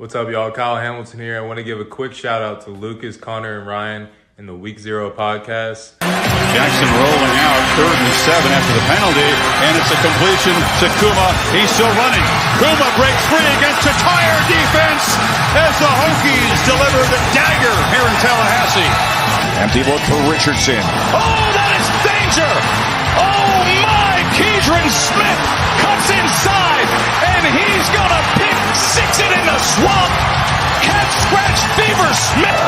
What's up, y'all? Kyle Hamilton here. I want to give a quick shout out to Lucas, Connor, and Ryan in the Week Zero podcast. Jackson rolling out, 3rd and 7 after the penalty, and it's a completion to Kuma. He's still running. Kuma breaks free against a tire defense as the Hokies deliver the dagger here in Tallahassee. Empty look for Richardson. Oh, that is danger! Oh my! Keidron Smith cuts inside, and he's gonna pick six it in the swamp. Cat scratch fever Smith.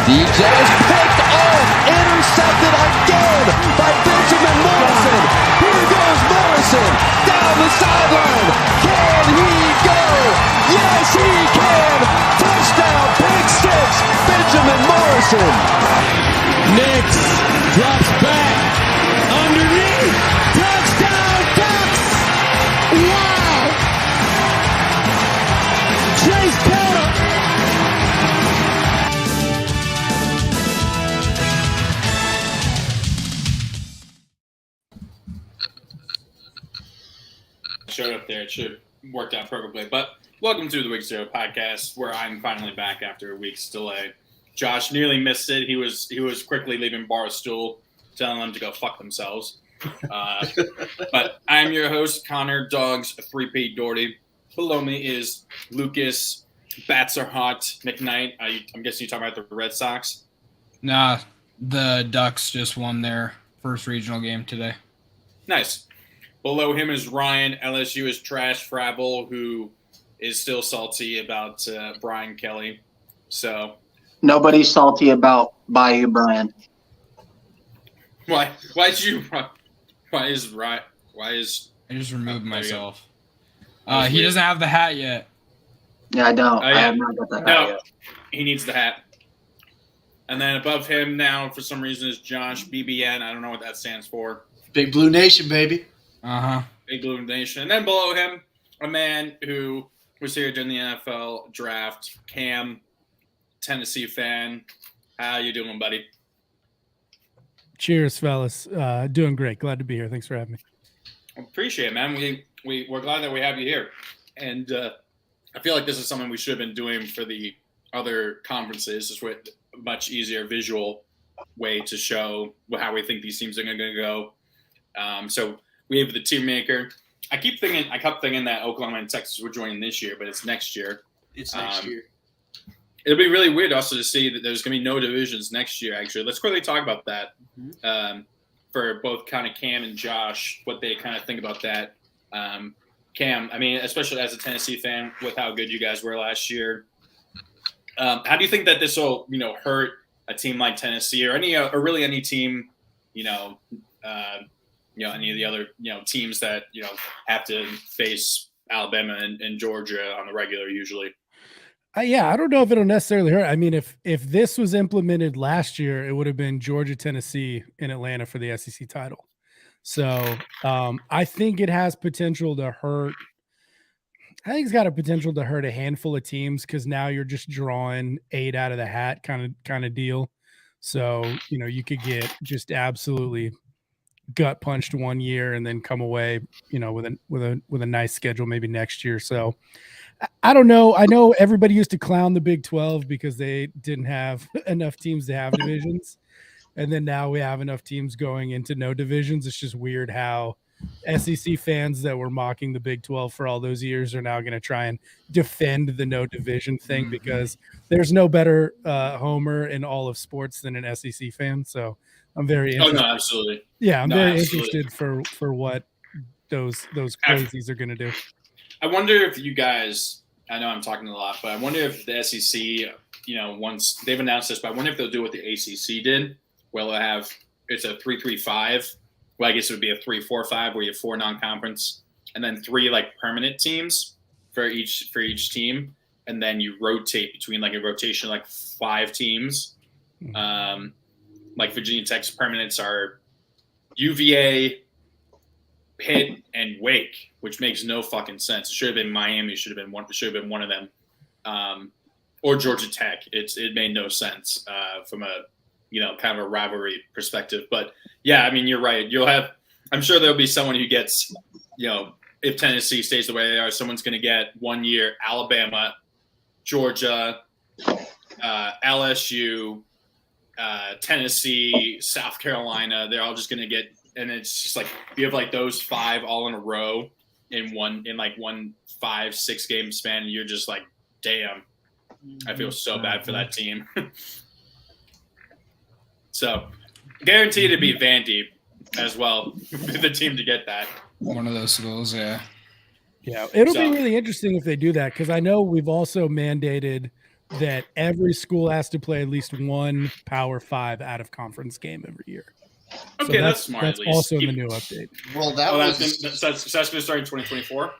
DJ is picked off, intercepted again by Benjamin Morrison. Here goes Morrison down the sideline. Can he go? Yes, he can. Touchdown, pick six, Benjamin Morrison. Nix drops back underneath. Touchdown, Ducks. Wow. Chase Carter. Showed up there. It should have worked out perfectly. But welcome to the Week Zero podcast, where I'm finally back after a week's delay. Josh nearly missed it. He was quickly leaving Barstool, telling them to go fuck themselves. But I'm your host, Connor Dogs 3P Doherty. Below me is Lucas. Bats are hot. McKnight. I'm guessing you're talking about the Red Sox. Nah, the Ducks just won their first regional game today. Nice. Below him is Ryan. LSU is Trash Frabble, who is still salty about Brian Kelly. So nobody's salty about Bayou Brian. why is I just removed myself. He doesn't have the hat yet. Yeah, I don't. Yeah. I have not got that hat No, yet. he needs the hat. And then above him now, for some reason, is Josh BBN. I don't know what that stands for. Big Blue Nation, baby. Uh-huh. Big Blue Nation. And then below him, a man who was here during the NFL draft, Cam, Tennessee fan. How you doing, buddy? Cheers, fellas. Doing great. Glad to be here. Thanks for having me. Appreciate it, man. We're glad that we have you here. And I feel like this is something we should have been doing for the other conferences, just with a much easier visual way to show how we think these teams are going to go. So we have the team maker. I kept thinking that Oklahoma and Texas were joining this year, but it's next year. It's next year. It'll be really weird also to see that there's going to be no divisions next year, actually. Let's quickly talk about that for both kind of Cam and Josh, what they kind of think about that. Cam, I mean, especially as a Tennessee fan with how good you guys were last year, how do you think that this will, hurt a team like Tennessee or really any team, any of the other, teams that, have to face Alabama and Georgia on the regular usually? I don't know if it'll necessarily hurt. I mean, if this was implemented last year, it would have been Georgia, Tennessee in Atlanta for the SEC title. So I think it has potential to hurt. I think it's got a potential to hurt a handful of teams because now you're just drawing 8 out of the hat kind of deal. So, you could get just absolutely gut punched one year and then come away, with a nice schedule maybe next year. So I don't know. I know everybody used to clown the Big 12 because they didn't have enough teams to have divisions. And then now we have enough teams going into no divisions. It's just weird how SEC fans that were mocking the Big 12 for all those years are now going to try and defend the no division thing because there's no better homer in all of sports than an SEC fan. So I'm very interested. Oh, no, absolutely. Yeah, I'm very interested for what those crazies are going to do. I wonder if you guys, I know I'm talking a lot, but I wonder if the SEC, once they've announced this, but I wonder if they'll do what the ACC did, where they'll have, it's a 3-3-5. Well, I guess it would be a 3-4-5 where you have 4 non-conference and then 3 permanent teams for each team. And then you rotate between a rotation, 5 teams. Virginia Tech's permanents are UVA, Pitt, and Wake, which makes no fucking sense. It should have been Miami. It should have been one of them, or Georgia Tech. It made no sense from a kind of a rivalry perspective. But yeah, I mean, you're right. I'm sure there'll be someone who gets if Tennessee stays the way they are, someone's going to get 1 year Alabama, Georgia, LSU, Tennessee, South Carolina. They're all just going to get, and it's just like you have like those 5 all in a row in one 5-6 game span. And you're just like, damn, I feel so bad for that team. So guaranteed to be Vandy as well, the team to get that. One of those schools, yeah. Yeah, it'll be really interesting if they do that, because I know we've also mandated that every school has to play at least one Power 5 out of conference game every year. Okay, so that's smart. That's at least. also in the new update. Well, that's going to start in 2024.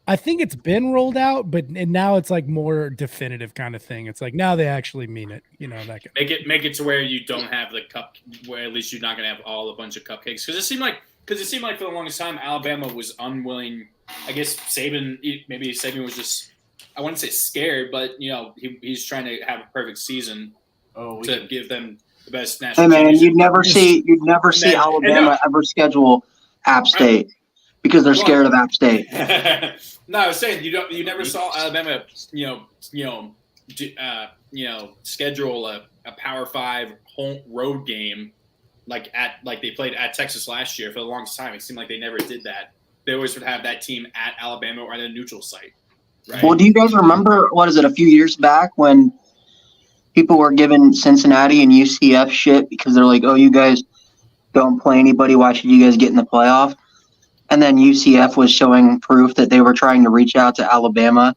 I think it's been rolled out, but now it's like more definitive kind of thing. It's like now they actually mean it. You know, that make it to where you don't have the cup, where at least you're not going to have all a bunch of cupcakes, because it seemed like for the longest time Alabama was unwilling. I guess Saban was just, I wouldn't say scared, but you know he's trying to have a perfect season to give them the best national. Hey man, you'd never see Alabama ever schedule App State because they're scared of App State. No, I was saying you never saw Alabama schedule a Power 5 home road game like they played at Texas last year for the longest time. It seemed like they never did that. They always would have that team at Alabama or at a neutral site. Right? Well, do you guys remember, what is it, a few years back when people were giving Cincinnati and UCF shit because they're like, oh, you guys don't play anybody, why should you guys get in the playoff? And then UCF was showing proof that they were trying to reach out to Alabama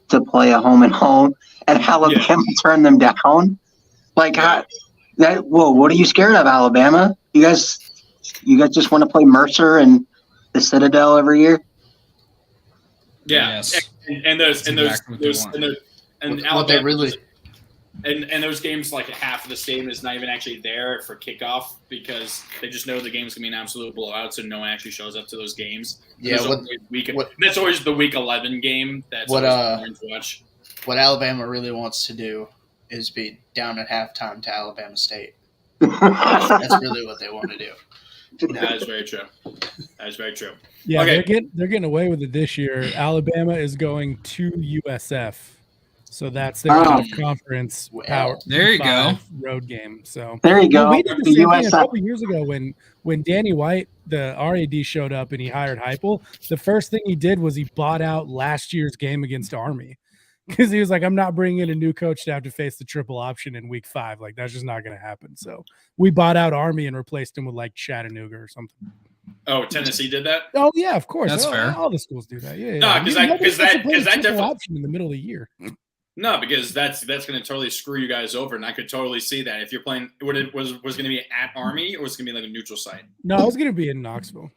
to play a home and home, and Alabama turned them down. Like, what are you scared of, Alabama? You guys just want to play Mercer and the Citadel every year? Yeah, yes. and those games, like half of the stadium is not even actually there for kickoff because they just know the game's gonna be an absolute blowout, so no one actually shows up to those games. Yeah, that's always the Week 11 game. That's always boring to watch. What Alabama really wants to do is be down at halftime to Alabama State. That's really what they want to do. That is very true. Yeah, okay. they're getting away with it this year. Alabama is going to USF, so that's their conference power. There you go. Road game. So there you go. We did the same thing a couple years ago when Danny White, the RAD, showed up and he hired Heupel. The first thing he did was he bought out last year's game against Army. Because he was like, I'm not bringing in a new coach to have to face the triple option in week 5. Like, that's just not going to happen. So we bought out Army and replaced him with like Chattanooga or something. Oh, Tennessee did that? Oh, yeah, of course. That's fair. All the schools do that. Yeah. No, because that definitely option in the middle of the year. No, because that's going to totally screw you guys over, and I could totally see that if you're playing. Was going to be at Army or was it going to be like a neutral site? No, it was going to be in Knoxville.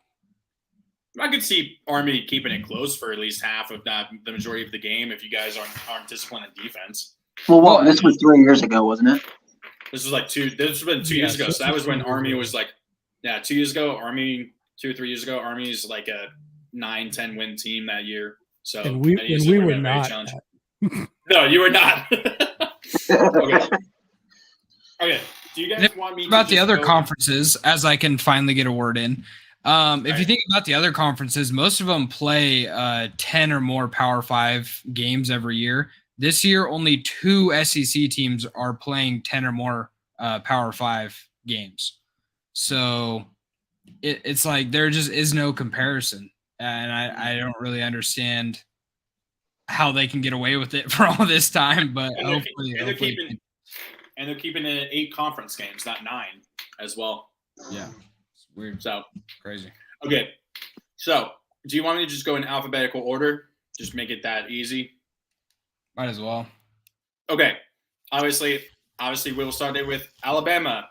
I could see Army keeping it close for at least half, if not the majority of the game, if you guys aren't disciplined in defense. Well, this was 3 years ago, wasn't it? This was like This has been 2 years ago. So that was when Army was like, 2 years ago. Army 2 or 3 years ago. Army's like a 9-10 win team that year. So and we were not. No, you were not. Okay. Do you guys want me about the other conferences, as I can finally get a word in? If you think about the other conferences, most of them play 10 or more Power 5 games every year. This year, only 2 SEC teams are playing 10 or more Power 5 games. So it's like there just is no comparison. And I don't really understand how they can get away with it for all this time. But they're keeping it 8 conference games, not 9 as well. Yeah. Weird. So crazy. Okay. So do you want me to just go in alphabetical order? Just make it that easy? Might as well. Okay. Obviously we'll start it with Alabama.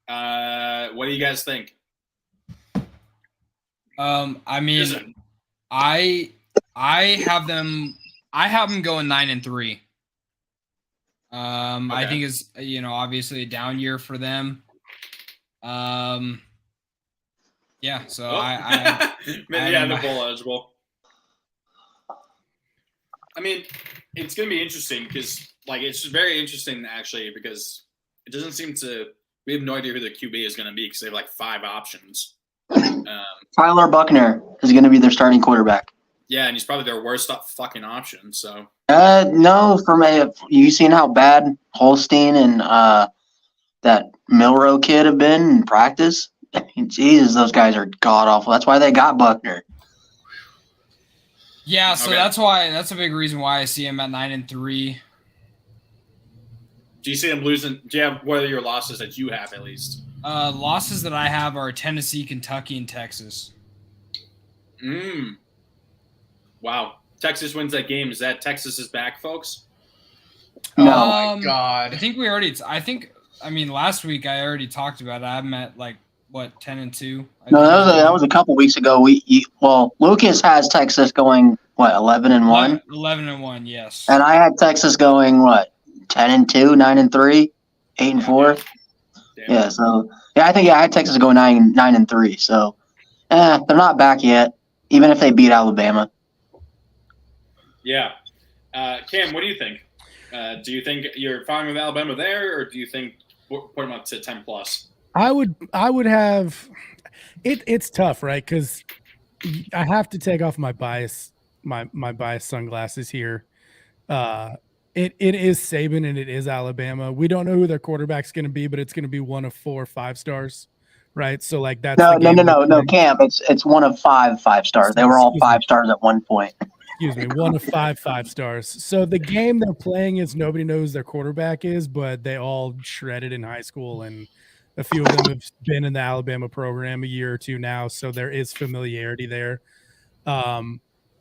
What do you guys think? I mean, I have them going 9-3. Okay. I think it's, obviously a down year for them. Yeah, so the bowl eligible. I mean, it's going to be interesting because, it's very interesting actually because it doesn't seem to. We have no idea who the QB is going to be because they have 5 options. Tyler Buckner is going to be their starting quarterback. Yeah, and he's probably their worst fucking option. So No, you seen how bad Holstein and that Milrow kid have been in practice? I mean, Jesus, those guys are god awful. That's why they got Buckner. Yeah, so that's a big reason why I see him at 9-3. Do you see them losing? Do you have what are your losses that you have at least? Losses that I have are Tennessee, Kentucky, and Texas. Wow. Texas wins that game. Is that Texas is back, folks? No. Oh, my God. I think last week I already talked about it. I'm at 10-2. No, that was a couple weeks ago. Lucas has Texas going 11-1. 11-1, yes. And I had Texas going 10-2, 9-3, 8-4. Yeah, so I think I had Texas go 9-3. So, they're not back yet, even if they beat Alabama. Yeah, Cam, what do you think? Do you think you're fine with Alabama there, or do you think put them up to 10+? I would have. It's tough, right? Because I have to take off my bias, my bias sunglasses here. It is Saban and it is Alabama. We don't know who their quarterback's going to be, but it's going to be one of 4 5-stars, right? So that's no, Camp. It's one of 5 5-stars. They were all 5 stars at one point. Excuse me, one of 5 5-stars. So the game they're playing is nobody knows their quarterback is, but they all shredded in high school, and a few of them have been in the Alabama program a year or two now, so there is familiarity there.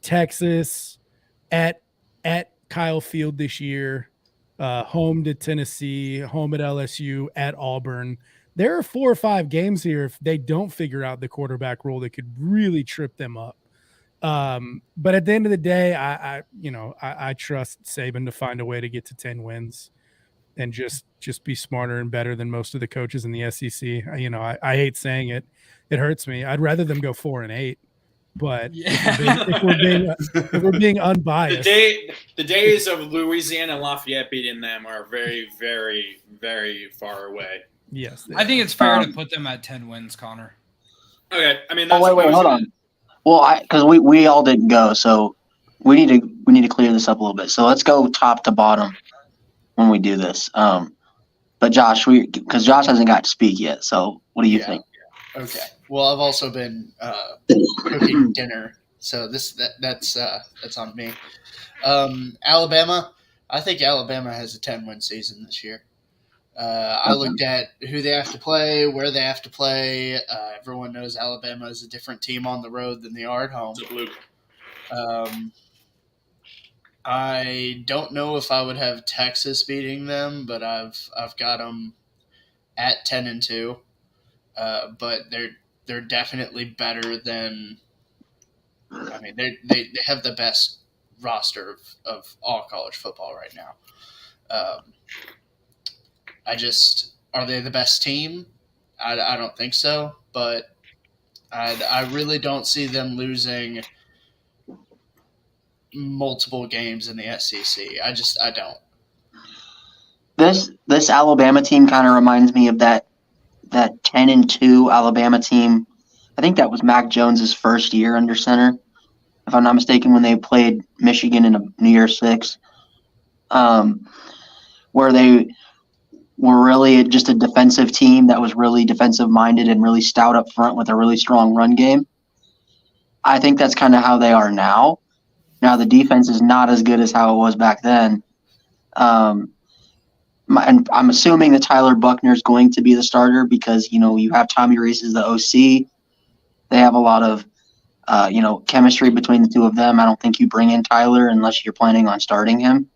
Texas at Kyle Field this year, home to Tennessee, home at LSU, at Auburn. There are 4 or 5 games here if they don't figure out the quarterback role that could really trip them up. But at the end of the day, I trust Saban to find a way to get to 10 wins and just be smarter and better than most of the coaches in the SEC. I hate saying it. It hurts me. I'd rather them go 4-8. But if we're being unbiased, the days of Louisiana and Lafayette beating them are very, very, very far away. Yes, I think it's fair to put them at 10 wins, Connor. Okay, I mean, wait, hold on. Well, because we all didn't go, so we need to clear this up a little bit. So let's go top to bottom when we do this. But Josh, because Josh hasn't got to speak yet. So what do you think? Okay. Well, I've also been cooking dinner, so that's on me. Alabama, I think Alabama has a 10-win season this year. I looked at who they have to play, where they have to play. Everyone knows Alabama is a different team on the road than they are at home. I don't know if I would have Texas beating them, but I've got them at 10-2. But they're definitely better than. I mean, they have the best roster of all college football right now. Are they the best team? I don't think so, but I really don't see them losing multiple games in the SEC. I don't. This Alabama team kind of reminds me of that 10-2 Alabama team. I think that was Mac Jones's first year under center, if I'm not mistaken, when they played Michigan in a New Year's Six, where they were really just a defensive team that was really defensive minded and really stout up front with a really strong run game. I think that's kind of how they are now. Now the defense is not as good as how it was back then. And I'm assuming that Tyler Buckner is going to be the starter because, you have Tommy Rees as the OC. They have a lot of, chemistry between the two of them. I don't think you bring in Tyler unless you're planning on starting him.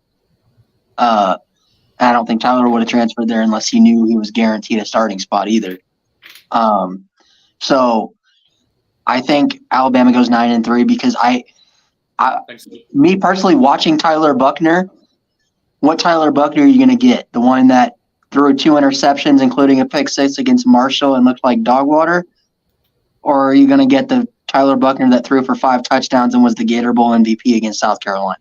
I don't think Tyler would have transferred there unless he knew he was guaranteed a starting spot either. So I think Alabama goes 9-3 because me personally watching Tyler Buckner, what Tyler Buckner are you going to get? The one that threw 2 interceptions, including a pick 6 against Marshall and looked like dog water? Or are you going to get the Tyler Buckner that threw for 5 touchdowns and was the Gator Bowl MVP against South Carolina?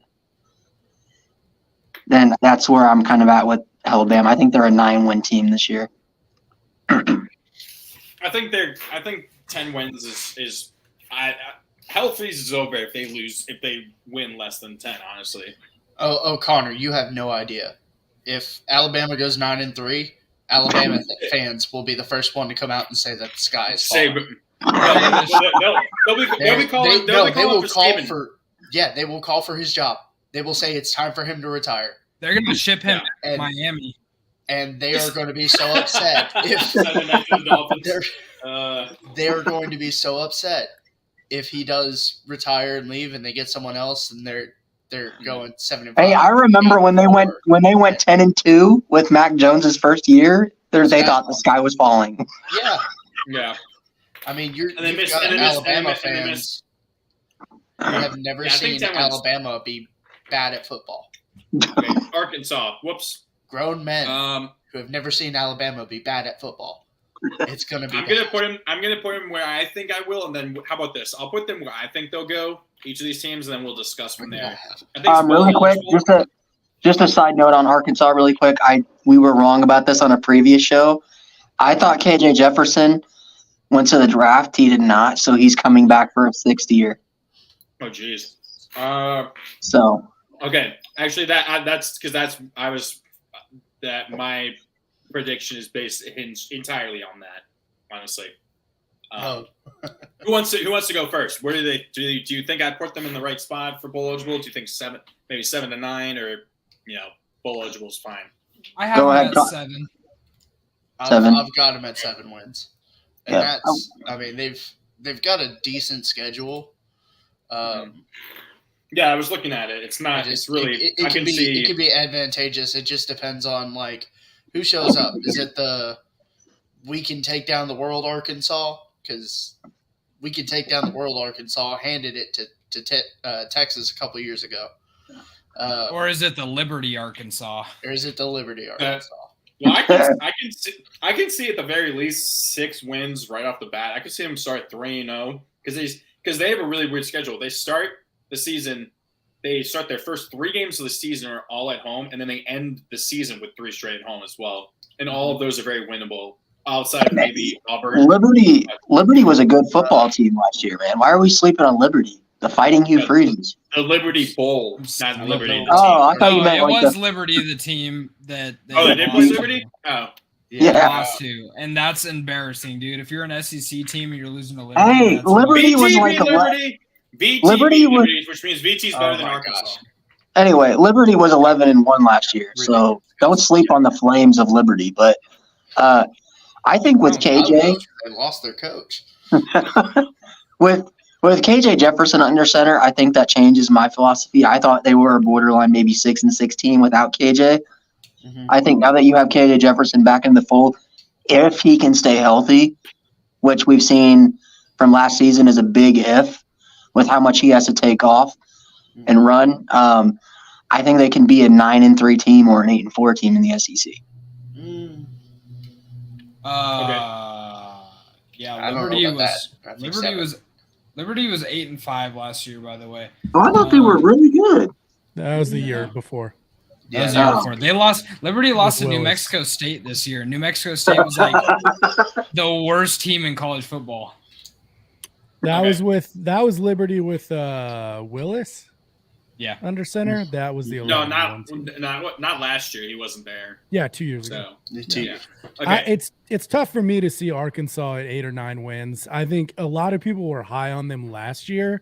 Then that's where I'm kind of at with Alabama. I think they're a 9-win team this year. All I think 10 wins is hell freezes over if they win less than 10. Honestly. Oh, Connor, you have no idea. If Alabama goes 9-3, Alabama fans will be the first one to come out and say that the sky is falling. They'll be calling. They will call for his job. They will say it's time for him to retire. They're going to ship him to Miami. And they are going to be so upset if they are going to be so upset if he does retire and leave and they get someone else and they're going 7-5. Hey, I remember when they went 10-2 with Mac Jones's first year. They thought the sky was falling. Yeah. I mean, you've got Alabama fans who have never seen Alabama be bad at football. Okay. Arkansas. Whoops. Grown men who have never seen Alabama be bad at football. It's gonna be. I'm gonna put him where I think I will, and then how about this? I'll put them where I think they'll go. Each of these teams, and then we'll discuss from there. I think really quick, just a side note on Arkansas, really quick. We were wrong about this on a previous show. I thought KJ Jefferson went to the draft. He did not, so he's coming back for a 6th year. Oh, jeez. So. Okay, actually, my prediction is hinged entirely on that. Honestly. Who wants to go first? Where do you think I put them in the right spot for bowl eligible? Do you think 7 to 9, or bowl eligible is fine? I have them at 7. I've got them at 7 wins, and that's. I mean, they've got a decent schedule. Yeah, I was looking at it. It's not. It's really. It can be advantageous. It just depends on who shows up. Is it we can take down the world Arkansas? Because we could take down the world Arkansas. Handed it to Texas a couple years ago. Or is it the Liberty Arkansas? Or is it the Liberty Arkansas? Well, I can see at the very least 6 wins right off the bat. I could see them start 3-0 because they have a really weird schedule. They start the season. They start their first 3 games of the season are all at home, and then they end the season with 3 straight at home as well. And all of those are very winnable. Outside of maybe Auburn. Liberty was a good football team last year, man. Why are we sleeping on Liberty? The Fighting Hugh Freezes. The Liberty Bowl, not Liberty. I thought you meant it was Liberty, the team that. They did play Liberty. Oh. Yeah. Lost to, and that's embarrassing, dude. If you're an SEC team and you're losing to Liberty, hey, Liberty was like Liberty. Liberty, which means VT's better than Arkansas. Gosh. Anyway, Liberty was 11-1 last year, so don't sleep on the Flames of Liberty. But I think with KJ, they lost their coach. with KJ Jefferson under center, I think that changes my philosophy. I thought they were a borderline maybe 6-16 without KJ. Mm-hmm. I think now that you have KJ Jefferson back in the fold, if he can stay healthy, which we've seen from last season is a big if, with how much he has to take off and run, I think they can be a 9-3 team or an 8-4 team in the SEC. Yeah, Liberty was 8-5 last year, by the way. Oh, I thought they were really good. That was the year before. That was the year before. They lost. Liberty lost to New Mexico State this year. New Mexico State was like the worst team in college football. That was Liberty with Willis. Yeah, under center. That was the 11 not last year. He wasn't there. Yeah, 2 years ago. Yeah. Okay. It's tough for me to see Arkansas at 8 or 9 wins. I think a lot of people were high on them last year,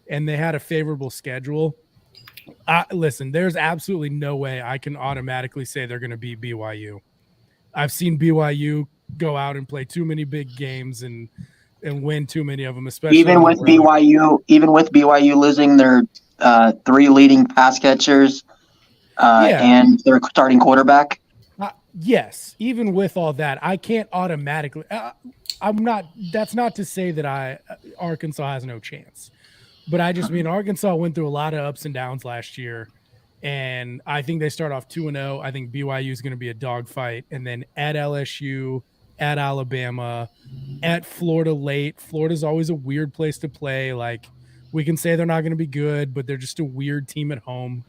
and they had a favorable schedule. Listen, there's absolutely no way I can automatically say they're going to beat BYU. I've seen BYU go out and play too many big games and win too many of them, especially even with BYU losing their 3 leading pass catchers and their starting quarterback. Yes, even with all that, I can't automatically. That's not to say that Arkansas has no chance, but I just mean Arkansas went through a lot of ups and downs last year, and I think they start off 2-0. I think BYU is going to be a dogfight, and then at LSU, at Alabama, at Florida late. Florida's always a weird place to play. Like, we can say they're not going to be good, but they're just a weird team at home.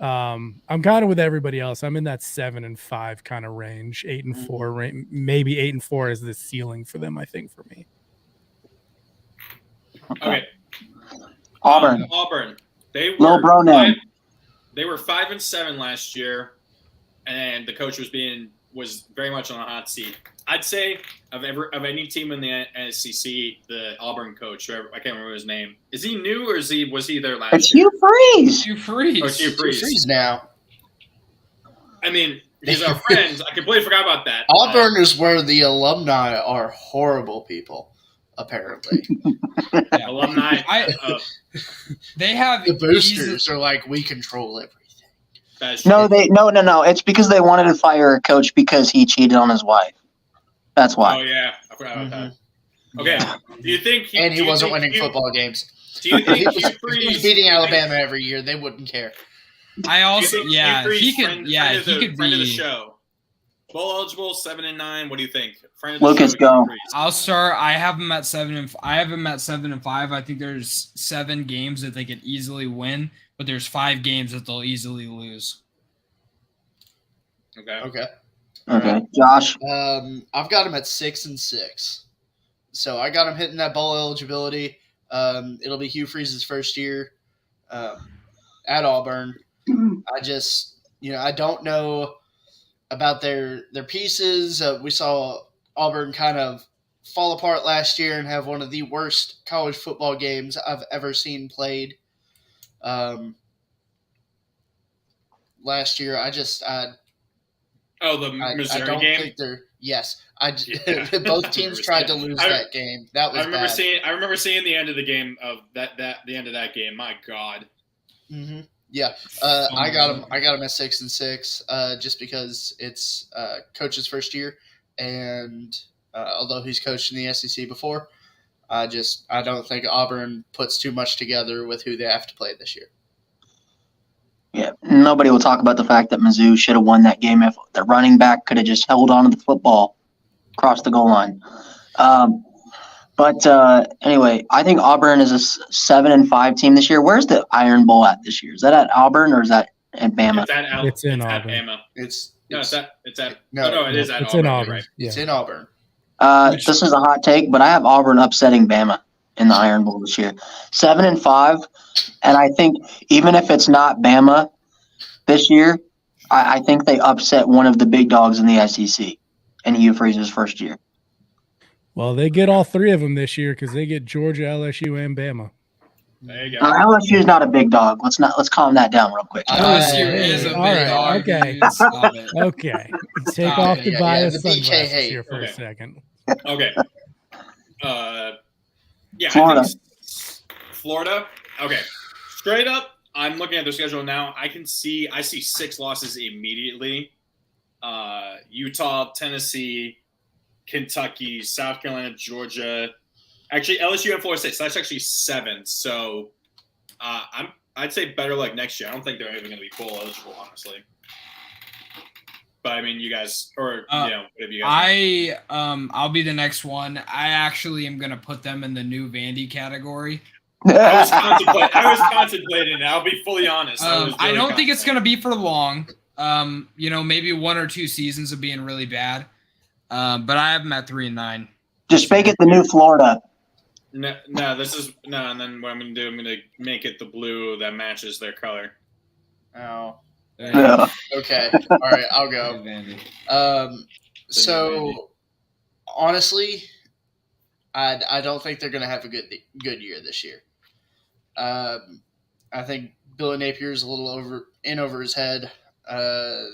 I'm kind of with everybody else. I'm in that 7-5 kind of range, 8-4, maybe 8-4 is the ceiling for them. I think for me. Okay. Auburn. Auburn. They Lil were Bro name. They were 5-7 last year, and the coach was very much on a hot seat. I'd say of any team in the SEC, the Auburn coach, I can't remember his name. Is he new or was he there last It's year? Hugh Freeze. Hugh Freeze. Oh, it's Hugh Freeze. Freeze now. I mean, he's our friend. I completely forgot about that. Auburn is where the alumni are horrible people, apparently. Alumni. They have The boosters are like, we control everything. No. It's because they wanted to fire a coach because he cheated on his wife. That's why. Oh yeah, I forgot about that. Okay, do you think He wasn't winning football games. Do you think Hugh He was Freeze beating Alabama every year. They wouldn't care. I also, do you think yeah, Hugh Freeze, he could, friend, yeah, friend of he the, could friend of the be. show. Bowl eligible, 7-9. What do you think? Friend of the Lucas, show, go. Hugh Freeze. I'll start. I have him at 7. I have him at 7-5. I think there's 7 games that they could easily win, but there's 5 games that they'll easily lose. Okay. Okay, Josh. I've got him at 6-6. So I got him hitting that bowl eligibility. It'll be Hugh Freeze's first year at Auburn. I don't know about their pieces. We saw Auburn kind of fall apart last year and have one of the worst college football games I've ever seen played. Last year, The Missouri I don't game. think they're. Yes, Yeah. both teams tried to lose that game. That was I remember bad. I remember seeing the end of the game of the end of that game. My God. Mm-hmm. Yeah, I got him. I got him at 6-6, just because it's coach's first year, and although he's coached in the SEC before, I don't think Auburn puts too much together with who they have to play this year. Yeah, nobody will talk about the fact that Mizzou should have won that game if the running back could have just held on to the football across the goal line. But anyway, I think Auburn is a 7-5 team this year. Where's the Iron Bowl at this year? Is that at Auburn or is that at Bama? It's in at Auburn. Bama. It It's is at It's Auburn. in You're Auburn. right. Yeah. in Auburn. This is a hot take, but I have Auburn upsetting Bama in the Iron Bowl this year. 7-5, and I think even if it's not Bama this year, I think they upset one of the big dogs in the SEC in Hugh Freeze's first year. Well, they get all 3 of them this year because they get Georgia, LSU, and Bama. There you go. LSU is not a big dog. Let's calm that down real quick. LSU is a all big right, dog. okay. Dude. Stop it. Okay, take Stop off it. the Yeah, bias the BK sunglasses hate. here for a Okay. second. Okay. Yeah. Florida. I think Florida. Okay. Straight up, I'm looking at their schedule now. I see 6 losses immediately. Utah, Tennessee, Kentucky, South Carolina, Georgia. Actually, LSU and Florida State. So that's actually 7. So I'd say better luck next year. I don't think they're even going to be bowl eligible, honestly. But I mean, you guys, or whatever you guys. I'll be the next one. I actually am gonna put them in the new Vandy category. I was contemplating it. I'll be fully honest. I don't think it's gonna be for long. Maybe 1 or 2 seasons of being really bad. But I have them at 3-9. Just make it the new Florida. No. This is no. And then what I'm gonna do, I'm gonna make it the blue that matches their color. Oh, Yeah. okay. All right, I'll go. Vandy. So honestly, I don't think they're going to have a good year this year. I think Billy Napier's a little over his head. I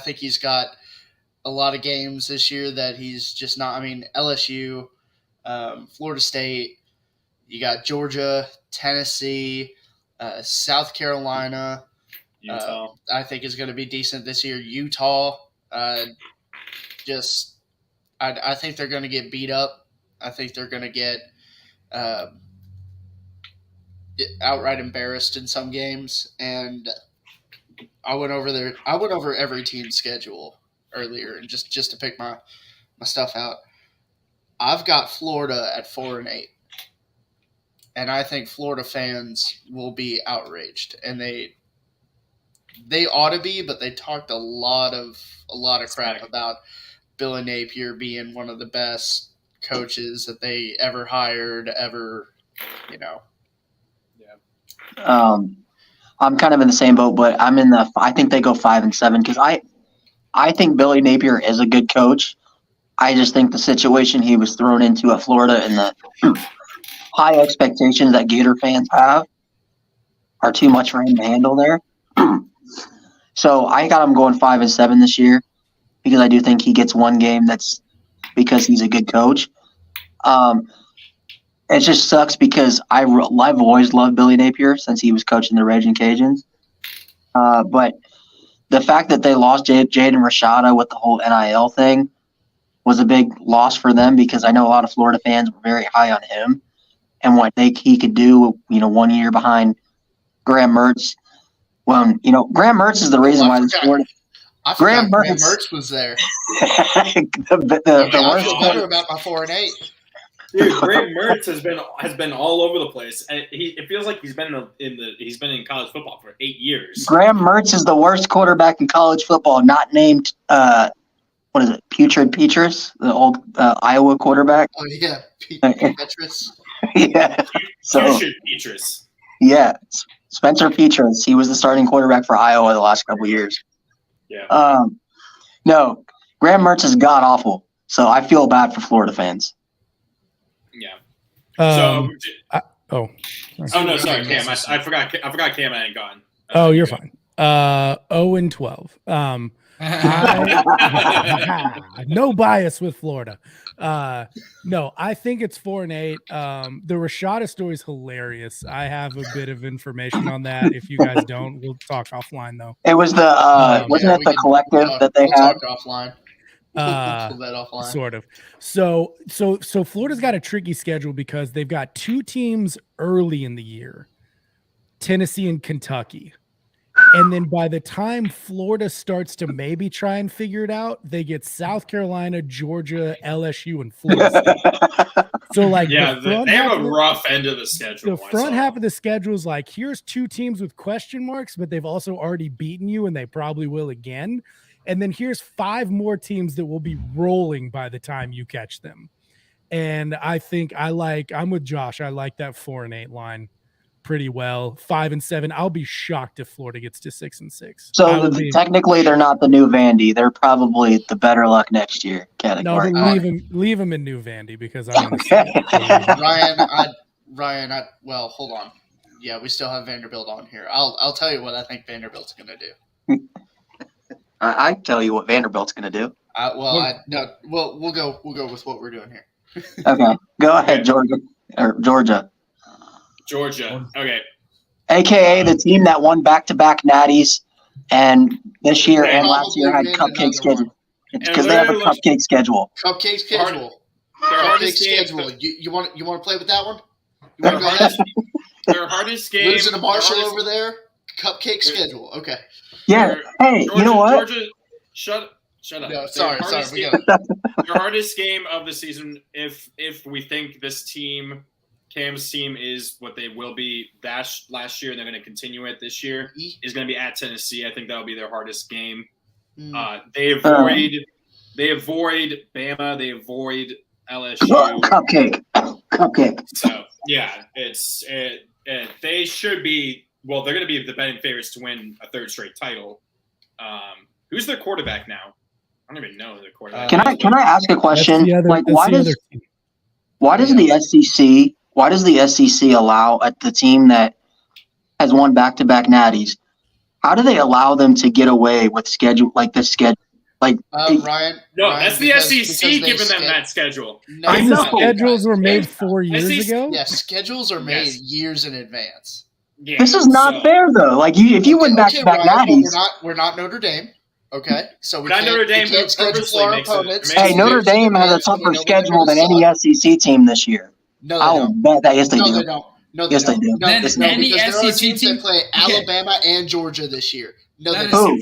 think he's got a lot of games this year that he's just not. I mean, LSU, Florida State, you got Georgia, Tennessee, South Carolina. Utah. I think is going to be decent this year. Utah, I think they're going to get beat up. I think they're going to get outright embarrassed in some games. And I went over every team's schedule earlier, and just to pick my stuff out. I've got Florida at 4-8, and I think Florida fans will be outraged, and they ought to be, but they talked a lot of crap about Billy Napier being one of the best coaches that they ever hired, I'm kind of in the same boat, but I think they go 5-7 because I think Billy Napier is a good coach. I just think the situation he was thrown into at Florida and the high expectations that Gator fans have are too much for him to handle there. So I got him going 5-7 this year because I do think he gets one game that's because he's a good coach. It just sucks because I've always loved Billy Napier since he was coaching the Raging Cajuns. But the fact that they lost Jaden Rashada with the whole NIL thing was a big loss for them because I know a lot of Florida fans were very high on him and what he could do, 1 year behind Graham Mertz. Well, Graham Mertz is the reason why Florida. Graham Mertz was there. I feel better about my 4-8. Dude, Graham Mertz has been all over the place. It feels like he's been in college football for 8 years. Graham Mertz is the worst quarterback in college football, not named what is it, Putrid Petrus, the old Iowa quarterback. Oh yeah, Petrus. Yeah. So Putrid Petrus. Yeah, Spencer Petras. He was the starting quarterback for Iowa the last couple of years. Yeah. No, Graham Mertz is god awful. So I feel bad for Florida fans. Yeah. Oh no, sorry, Cam. I forgot Cam hadn't gone. You're fine. 0-12. No bias with Florida. No, I think it's 4-8. The Rashada story is hilarious. I have a bit of information on that. If you guys don't, we'll talk offline though. It was wasn't it the collective that they had? Talk offline. Pull that offline. Sort of. So Florida's got a tricky schedule because they've got two teams early in the year, Tennessee and Kentucky. And then by the time Florida starts to maybe try and figure it out, they get South Carolina, Georgia, LSU, and Florida State. So they have a rough end of the schedule. The front half of the schedule is like, here's two teams with question marks, but they've also already beaten you, and they probably will again. And then here's 5 more teams that will be rolling by the time you catch them. And I think I'm with Josh. I like that 4-8 line pretty well. 5-7. I'll be shocked if Florida gets to 6-6. So technically, they're not the new Vandy. They're probably the better luck next year category. No, leave him in new Vandy because I'm okay. Ryan. Well, hold on. Yeah, we still have Vanderbilt on here. I'll tell you what I think Vanderbilt's going to do. I tell you what Vanderbilt's going to do. We'll go with what we're doing here. Okay, go ahead, Georgia. Georgia. Okay. AKA the team that won back-to-back natties, and this year and last year had cupcake schedule because they have a cupcake schedule. Cupcake schedule. Cupcake schedule. You want to play with that one? You want to go ahead? Their hardest game. Losing to Marshall over there. Cupcake schedule. Okay. Yeah. Hey, Georgia, you know what? Georgia, shut up. No, sorry. We got their hardest game of the season. If we think this team, Cam's team, is what they will be last year, and they're going to continue it this year, is going to be at Tennessee. I think that will be their hardest game. They avoid Bama. They avoid LSU. Cupcake. So yeah, they should be. Well, they're going to be the betting favorites to win a third straight title. Who's their quarterback now? I don't even know their quarterback. Can I ask a question? Why does the SEC allow the team that has won back-to-back natties? How do they allow them to get away with schedule like this schedule? Ryan. No, that's the SEC giving them that schedule. No, I know schedules were made 4 years ago. Yeah, schedules are made years in advance. Yeah, this is not fair though. If you win back-to-back natties, we're not Notre Dame. Okay, so we Notre Dame can't schedule our opponents. Hey, Notre Dame has a tougher schedule than any SEC team this year. No, they don't. Bet that. Yes, they do. They don't. No, yes, they do. No, Then any because there are SEC teams team that play Alabama and Georgia this year. No, they Who? don't.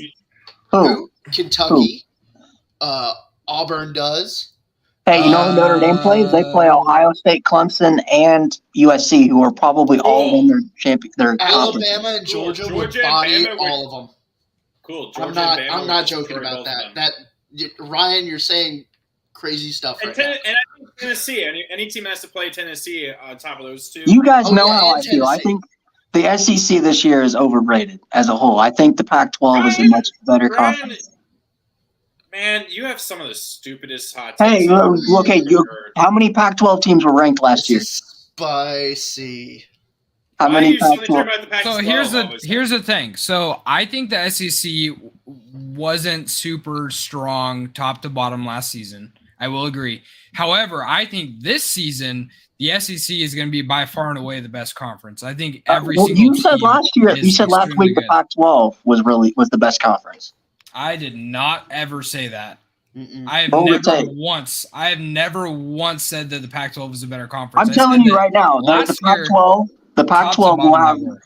Who? Kentucky. Auburn does. Hey, you know who Notre Dame plays? They play Ohio State, Clemson, and USC, who are probably all in their conference. Alabama and Georgia would body all of them. Cool. I'm Georgia and Bama not. I'm will not destroy joking about both of that. them. Ryan, you're saying crazy stuff And, right now. and I think Tennessee. Any team has to play Tennessee on top of those two. You guys Oh, know yeah, how and I feel. I Tennessee. think the SEC this year is overrated as a whole. I think the Pac-12 is a much better Brian, conference. man, you have some of the stupidest hot Hey, takes. I've okay, ever heard. how many Pac-12 teams were ranked last This year? is spicy. How Why many are you only talking Pac-12? about the Pac-12 So all of a here's sudden? the thing. So I think the SEC wasn't super strong top to bottom last season. I will agree. However, I think this season the SEC is going to be by far and away the best conference. I think every single You said team last year. You is said last extremely week the good. Pac-12 was the best conference. I did not ever say that. Mm-mm. I have Roll the never tape. once said that the Pac-12 was a better conference. I'm I telling said you that right now, the last year, Pac-12, the top to Pac-12 will bottom have they were.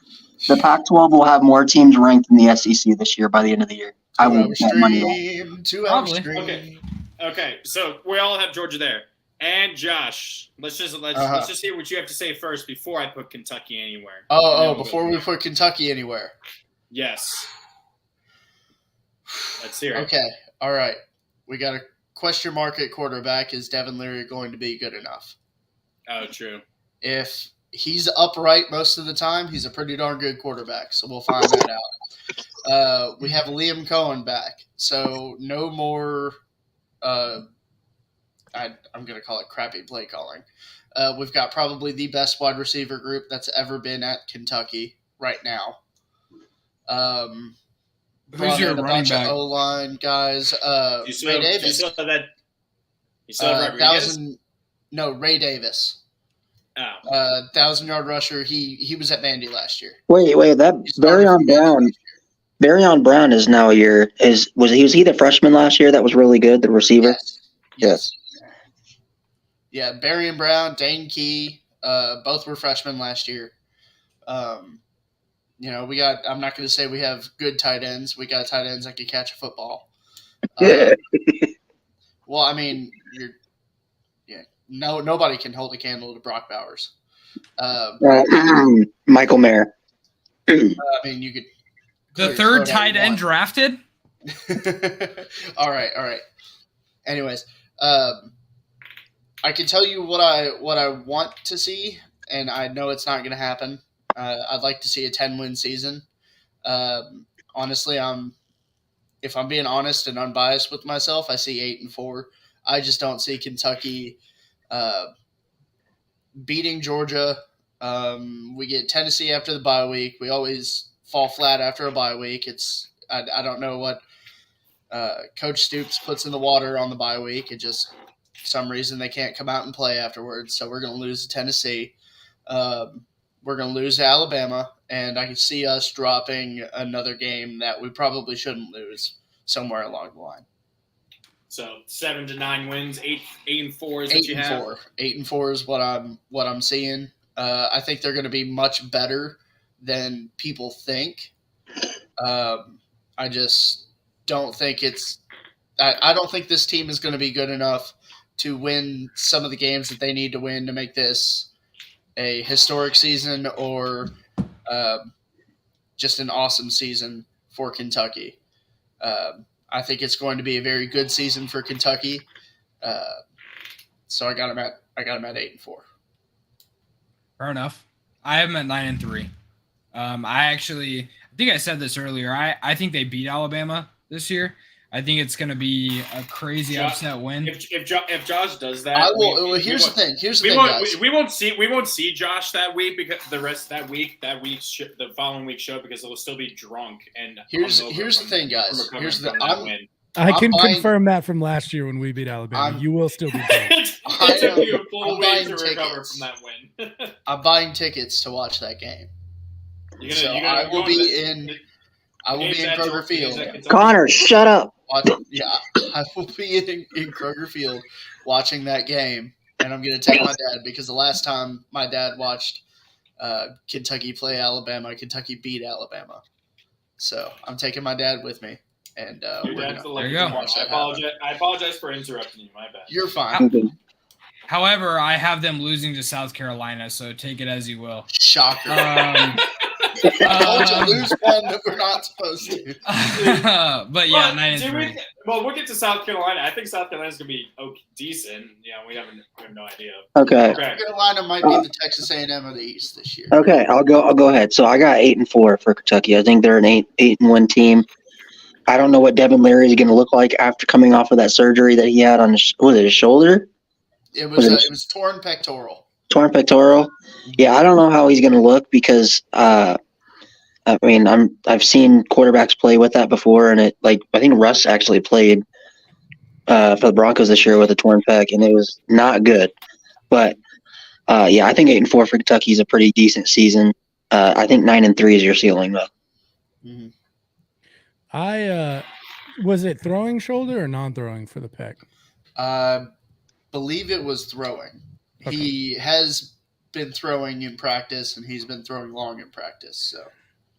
the Pac-12 will have more teams ranked than the SEC this year by the end of the year. I will bet money on. 2-hour Probably. stream. Okay, so we all have Georgia there, and Josh. Let's just hear what you have to say first before I put Kentucky anywhere. And then Oh, we'll go before from we there. put Kentucky anywhere. Yes. Let's hear it. Okay, all right. We got a question mark at quarterback. Is Devin Leary going to be good enough? Oh, true. If he's upright most of the time, he's a pretty darn good quarterback. So we'll find that out. We have Liam Cohen back. So no more I'm going to call it crappy play calling. We've got probably the best wide receiver group that's ever been at Kentucky right now. Who's your running back? O-line guys. You still, Ray you Davis. still have that. You still have That Rodriguez? was Ray Davis. Oh. 1,000-yard rusher. He was at Vandy last year. Wait, that He started Barryon for Vandy Brown. last year. Barryon Brown is now was he the freshman last year that was really good, the receiver? Yes. Yeah, Barry and Brown, Dane Key, both were freshmen last year. We got. I'm not going to say we have good tight ends. We got tight ends that can catch a football. Well, I mean, nobody can hold a candle to Brock Bowers. Michael Mayer. I mean, you could. The third tight end drafted? All right. Anyways, I can tell you what I want to see, and I know it's not going to happen. I'd like to see a 10-win season. Honestly, if I'm being honest and unbiased with myself, I see 8-4. I just don't see Kentucky beating Georgia. We get Tennessee after the bye week. We always fall flat after a bye week. I don't know what Coach Stoops puts in the water on the bye week. It just for some reason they can't come out and play afterwards. So we're going to lose to Tennessee. We're going to lose to Alabama, and I can see us dropping another game that we probably shouldn't lose somewhere along the line. So 7 to 9 wins, 8-4 is what you have. 8-4 is what I'm seeing. I think they're going to be much better than people think. I just don't think I don't think this team is going to be good enough to win some of the games that they need to win to make this a historic season or just an awesome season for Kentucky. I think it's going to be a very good season for Kentucky. So I got them at 8-4. Fair enough. I have them at 9-3. I think I said this earlier. I think they beat Alabama this year. I think it's going to be a crazy upset win. If Josh does that, Here's the thing, guys. We won't see Josh that week because the rest of the following week show because he'll still be drunk and here's the thing, guys. I can buying- confirm that from last year when we beat Alabama. You will still be drunk. It took you a full I'm week buying to recover tickets. from that win. I'm buying tickets to watch that game. I will be in Kroger Field. Connor, shut up. I will be in Kroger Field watching that game, and I'm going to take my dad because the last time my dad watched Kentucky play Alabama, Kentucky beat Alabama. So I'm taking my dad with me, and Your we're dad's the going There to you go. watch that. I apologize for interrupting you. My bad. You're fine. However, I have them losing to South Carolina, so take it as you will. Shocker. Told you, lose one that we're not supposed to. But yeah, 9-3. We'll get to South Carolina. I think South Carolina's gonna be decent. Yeah, we have no idea. Okay. South Carolina might be the Texas A&M of the East this year. Okay, I'll go ahead. So I got 8-4 for Kentucky. I think they're an 8-1 team. I don't know what Devin Leary is going to look like after coming off of that surgery that he had on his shoulder. It was torn pectoral. Torn pectoral. Yeah, I don't know how he's going to look because I've seen quarterbacks play with that before, and I think Russ actually played for the Broncos this year with a torn pec, and it was not good. But I think 8-4 for Kentucky is a pretty decent season. I think 9-3 is your ceiling though. Mm-hmm. Was it throwing shoulder or non-throwing for the pec? Believe it was throwing. Okay. He has been throwing in practice, and he's been throwing long in practice. So,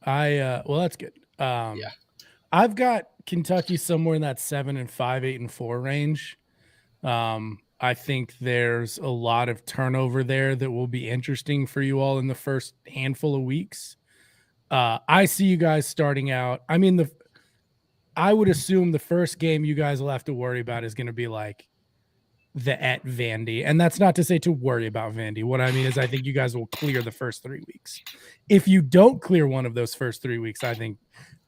well, that's good. I've got Kentucky somewhere in that 7-5, 8-4 range. I think there's a lot of turnover there that will be interesting for you all in the first handful of weeks. I see you guys starting out. I mean, I would assume the first game you guys will have to worry about is going to be like at Vandy. And that's not to say to worry about Vandy. What I mean is I think you guys will clear the first 3 weeks. If you don't clear one of those first 3 weeks, I think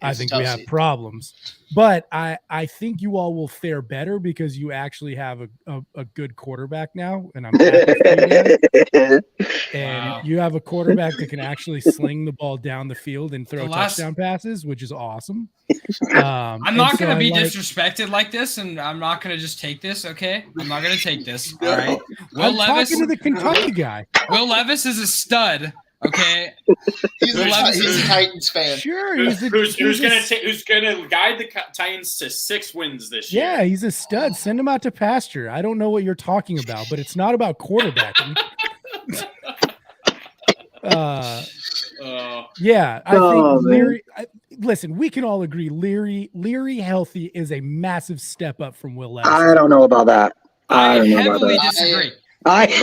we have problems. But I think you all will fare better because you actually have a good quarterback now, and I'm happy for you guys. And you have a quarterback that can actually sling the ball down the field and throw touchdown passes, which is awesome. I'm not going to be disrespected like this, and I'm not going to just take this, okay? I'm not going to take this, all right? I'm talking to the Kentucky guy. Will Levis is a stud. Okay, he's a Titans fan. Sure, who's gonna guide the Titans to 6 wins this year? Yeah, he's a stud. Send him out to pasture. I don't know what you're talking about, but it's not about quarterbacking. Yeah, I think Leary. Listen, we can all agree Leary healthy is a massive step up from Will Levis. I don't know about that. I heavily disagree. Let me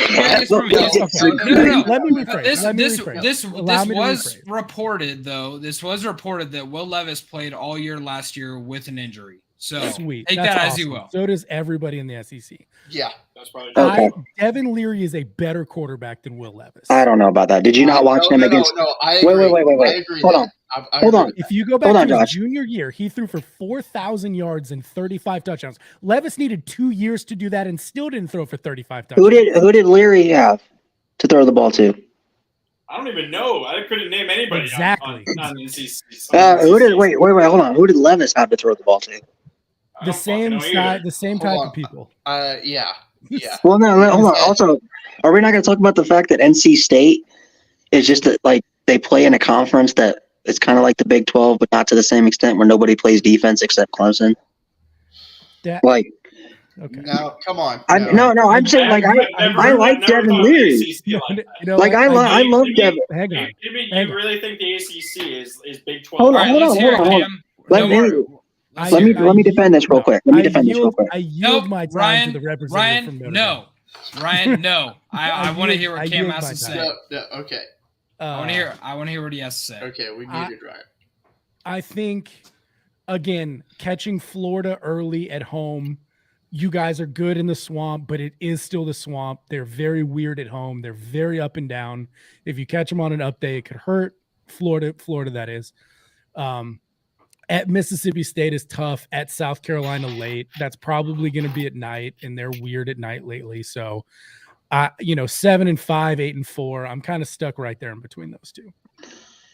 rephrase. This was reported, though. This was reported that Will Levis played all year last year with an injury. So sweet. Take That's that awesome. as you will. So does everybody in the SEC. Yeah, that's probably okay. Devin Leary is a better quarterback than Will Levis. I don't know about that. Did you not watch him against? No, I agree. Wait. Hold on. Hold on. If you go back to his junior year, he threw for 4,000 yards and 35 touchdowns. Levis needed 2 years to do that and still didn't throw for 35 touchdowns. Who did Leary have to throw the ball to? I don't even know. I couldn't name anybody. Exactly. On NC. Wait, hold on. Who did Levis have to throw the ball to? The same type of people. Yeah. Well, no, hold on. Also, are we not going to talk about the fact that NC State is just that, they play in a conference that it's kind of like the Big 12, but not to the same extent where nobody plays defense except Clemson? Okay. No, come on. No, I'm saying I like Devin Leary. I love Devin. Hang on. You really think the ACC is Big 12? Hold on. Let me defend this real quick. I yield my time to the representative from Notre Dame. Ryan, no. I want to hear what Cam has to say. Okay. I want to hear what he has to say. Okay, we muted Ryan. I think, again, catching Florida early at home, you guys are good in the swamp, but it is still the swamp. They're very weird at home. They're very up and down. If you catch them on an up day, it could hurt. Florida, that is. At Mississippi State is tough. At South Carolina late. That's probably going to be at night, and they're weird at night lately. So, 7-5, 8-4. I'm kind of stuck right there in between those two.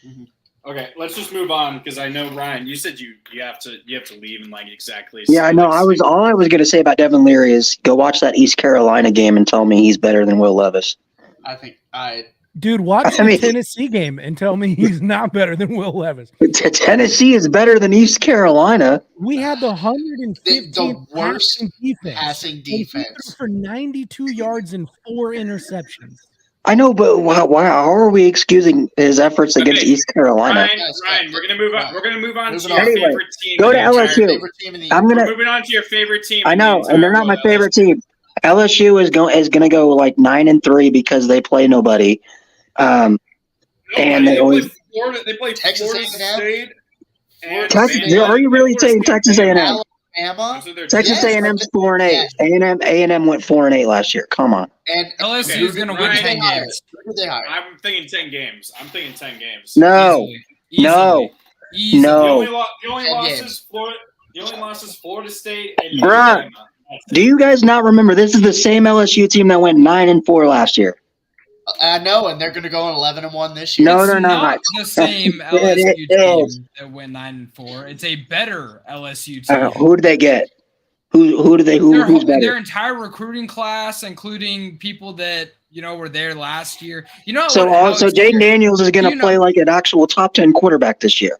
Mm-hmm. Okay, let's just move on because I know Ryan. You said you have to leave in exactly. Yeah, I know. All I was going to say about Devin Leary is go watch that East Carolina game and tell me he's better than Will Levis. Dude, watch the Tennessee game and tell me he's not better than Will Levis. Tennessee is better than East Carolina. We had the 115th the worst passing defense for 92 yards and 4 interceptions. I know, but how are we excusing his efforts against East Carolina? Ryan, we're gonna move on. We're gonna move on to your favorite team. Go to LSU. We're moving on to your favorite team. I know, and they're not my favorite team. LSU is going to go 9-3 because they play nobody. And they always Florida. They played Texas Florida A&M? State. And Texas, Vanderbilt. are you really saying Texas A&M? Alabama, Those are their Texas Yes. A&M's 4-8. Yes. A&M went 4-8 last year. Come on. and LSU is going to win Ryan, 10 higher. games. Who did they hire? I'm thinking 10 games. I'm thinking 10 games. No, Easily. no, Easily. no. The only 10 loss games. is Florida. The only loss is Florida State and Bruh. Alabama. That's it. Do you guys not remember? This is the same LSU team that went 9-4 last year. I know, and they're going to go on 11-1 this year. No, It's they're not. the same It LSU is. team that went 9-4. It's a better LSU team. Who did they get? Who's Their better? entire recruiting class, including people that were there last year. You know, So Jaden Daniels is going to play like an actual top 10 quarterback this year.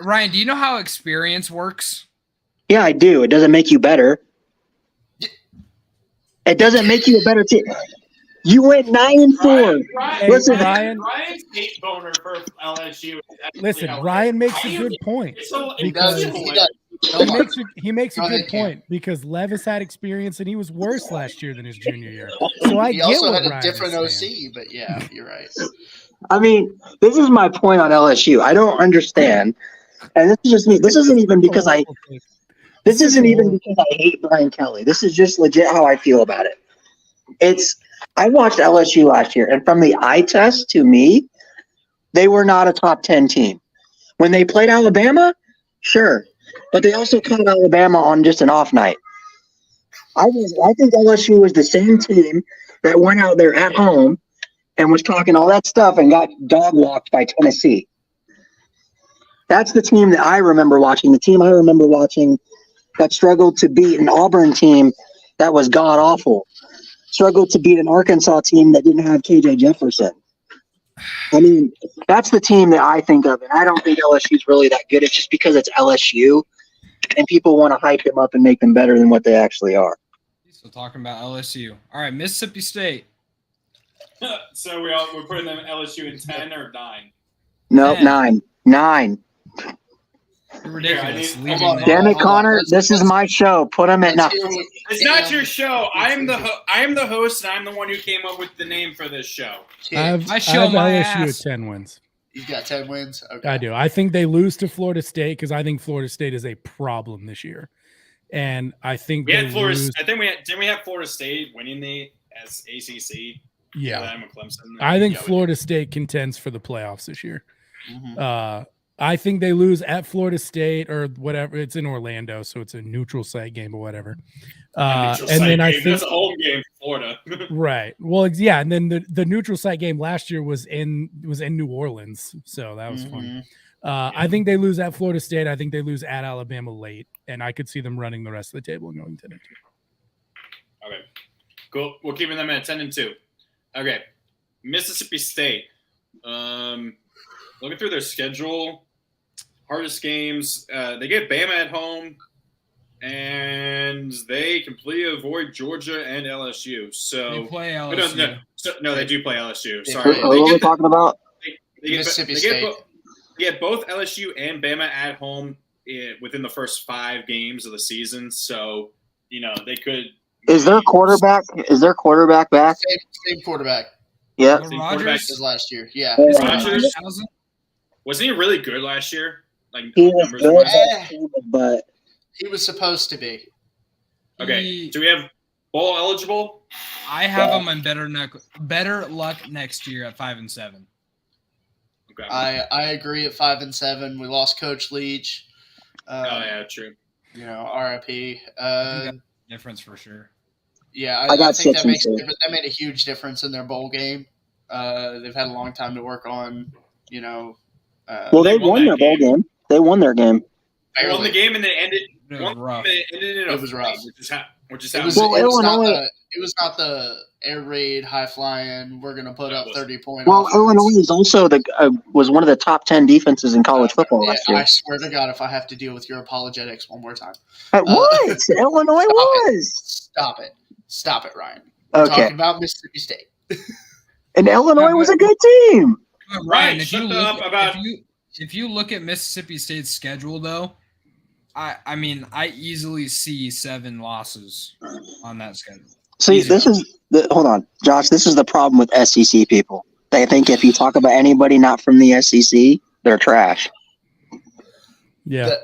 Ryan, do you know how experience works? Yeah, I do. It doesn't make you better. It doesn't make you a better team. You went 9-4. Listen, Ryan's hate boner for LSU. is actually Listen, outrageous. Ryan makes a Ryan- good point. It's so He does. Because He does. he makes a Go good ahead, Cam. point because Levis had experience and he was worse last year than his junior year. So I He get also what had a Ryan different is saying. OC, but yeah, you're right. I mean, this is my point on LSU. I don't understand, and this is just me. This isn't even because I hate Brian Kelly. This is just legit how I feel about it. I watched LSU last year, and from the eye test to me, they were not a top 10 team. When they played Alabama, sure, but they also caught Alabama on just an off night. I think LSU was the same team that went out there at home and was talking all that stuff and got dog walked by Tennessee. That's the team that I remember watching. The team I remember watching that struggled to beat an Auburn team that was god awful. Struggled to beat an Arkansas team that didn't have KJ Jefferson. I mean, that's the team that I think of, and I don't think LSU is really that good. It's just because it's LSU, and people want to hype them up and make them better than what they actually are. So talking about LSU. All right, Mississippi State. So we're putting them LSU in 10 or 9. Nope, 10. 9. You're ridiculous. Yeah, I need- Leaving hold on. them. Damn it, Hold on. Connor! This is my show. Put them at 9. Let's hear what- It's not your show. I am the host, and I'm the one who came up with the name for this show. I show have my LSU ass. at 10 wins. You've got 10 wins? Okay. I do. I think they lose to Florida State because I think Florida State is a problem this year. And I think We they had Florida. lose. I think didn't we have Florida State winning the ACC? Yeah. Alabama, Clemson. I think Yeah, we Florida State contends for the playoffs this year. Mhm. I think they lose at Florida State or whatever. It's in Orlando, so it's a neutral site game or whatever. Neutral And site then I game. think That's a home game for Florida. right. Well, yeah, and then the neutral site game last year was in New Orleans, so that was fun. Mhm. I think they lose at Florida State. I think they lose at Alabama late, and I could see them running the rest of the table and going 10-2. Okay, cool. We're keeping them at 10-2. Okay, Mississippi State. Looking through their schedule, hardest games. They get Bama at home, and they completely avoid Georgia and LSU. So They play Oh, LSU. no, they do play LSU. They Sorry, play- What are we talking about? Mississippi State. They get both LSU and Bama at home within the first 5 games of the season. So they could. Is their quarterback back? Same quarterback Yeah. But quarterback as last year. Yeah. Rodgers? Thousand? Wasn't he really good last year? Like He was numbers- good, but He was supposed to be. Okay. He- Do we have bowl eligible? I have them in better luck next year at 5-7. Okay. I agree at 5-7. We lost Coach Leach. Oh yeah, true. RIP. Difference for sure. Yeah, I got think 6 that makes and 2. that made a huge difference in their bowl game. They've had a long time to work on. Well, they they won won their that bowl game. They won their game. They won the barely. game and they ended. It was One rough. game ended in a It was rough. Which is It how. was, Well, it was not Illinois- not the air raid, high flying. We're gonna put That up was- 30-point. Well, offense. Illinois is also was one of the top 10 defenses in college football Yeah, last year. I swear to God, if I have to deal with your apologetics one more time, What? Illinois was. Stop it, Ryan. We're Okay, talking about Mississippi State. and Illinois was a good team. But Ryan, if shut you up look about- if you look at Mississippi State's schedule though, I mean I easily see 7 losses on that schedule. See, Easy. this is hold on, Josh. This is the problem with SEC people. They think if you talk about anybody not from the SEC, they're trash. Yeah.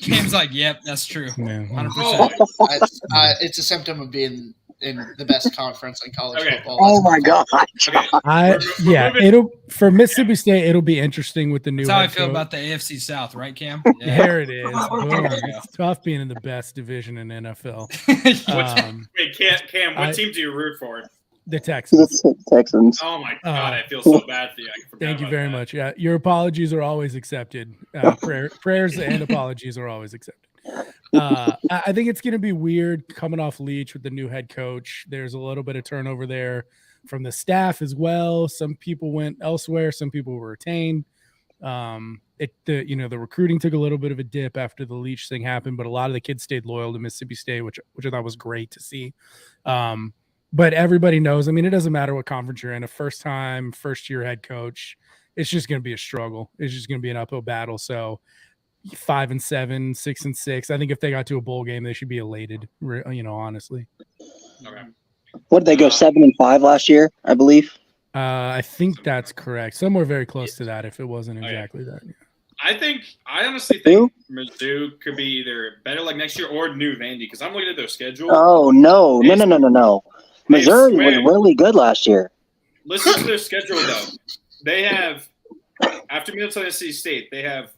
Cam's like, yep, that's true. Yeah. 100%. It's a symptom of being in the best conference in college Okay. football. Oh my god! Okay. It'll for Mississippi State. It'll be interesting with the new. That's how I head feel coach. about the AFC South, right, Cam? There it is. Boom. There we go. It's tough being in the best division in NFL. Wait, Cam, what team do you root for? The Texans. Texans. Oh my god, I feel so bad for you. I forgot Thank you about very that. much. Yeah, your apologies are always accepted. Prayers and apologies are always accepted. I think it's going to be weird coming off Leach with the new head coach. There's a little bit of turnover there from the staff as well. Some people went elsewhere. Some people were retained. The recruiting took a little bit of a dip after the Leach thing happened, but a lot of the kids stayed loyal to Mississippi State, which I thought was great to see. But everybody knows, I mean, it doesn't matter what conference you're in, a first year head coach, it's just going to be a struggle. It's just going to be an uphill battle. So 5-7, 6-6. I think if they got to a bowl game, they should be elated, honestly. Okay. What did they go 7-5 last year? I believe. I think that's correct. Somewhere very close to that, if it wasn't Okay. exactly that. I honestly think Mizzou could be either better like next year or New Vandy because I'm looking at their schedule. Oh no! Missouri was really good last year. Listen to their schedule though. They have after Middle Tennessee State, they have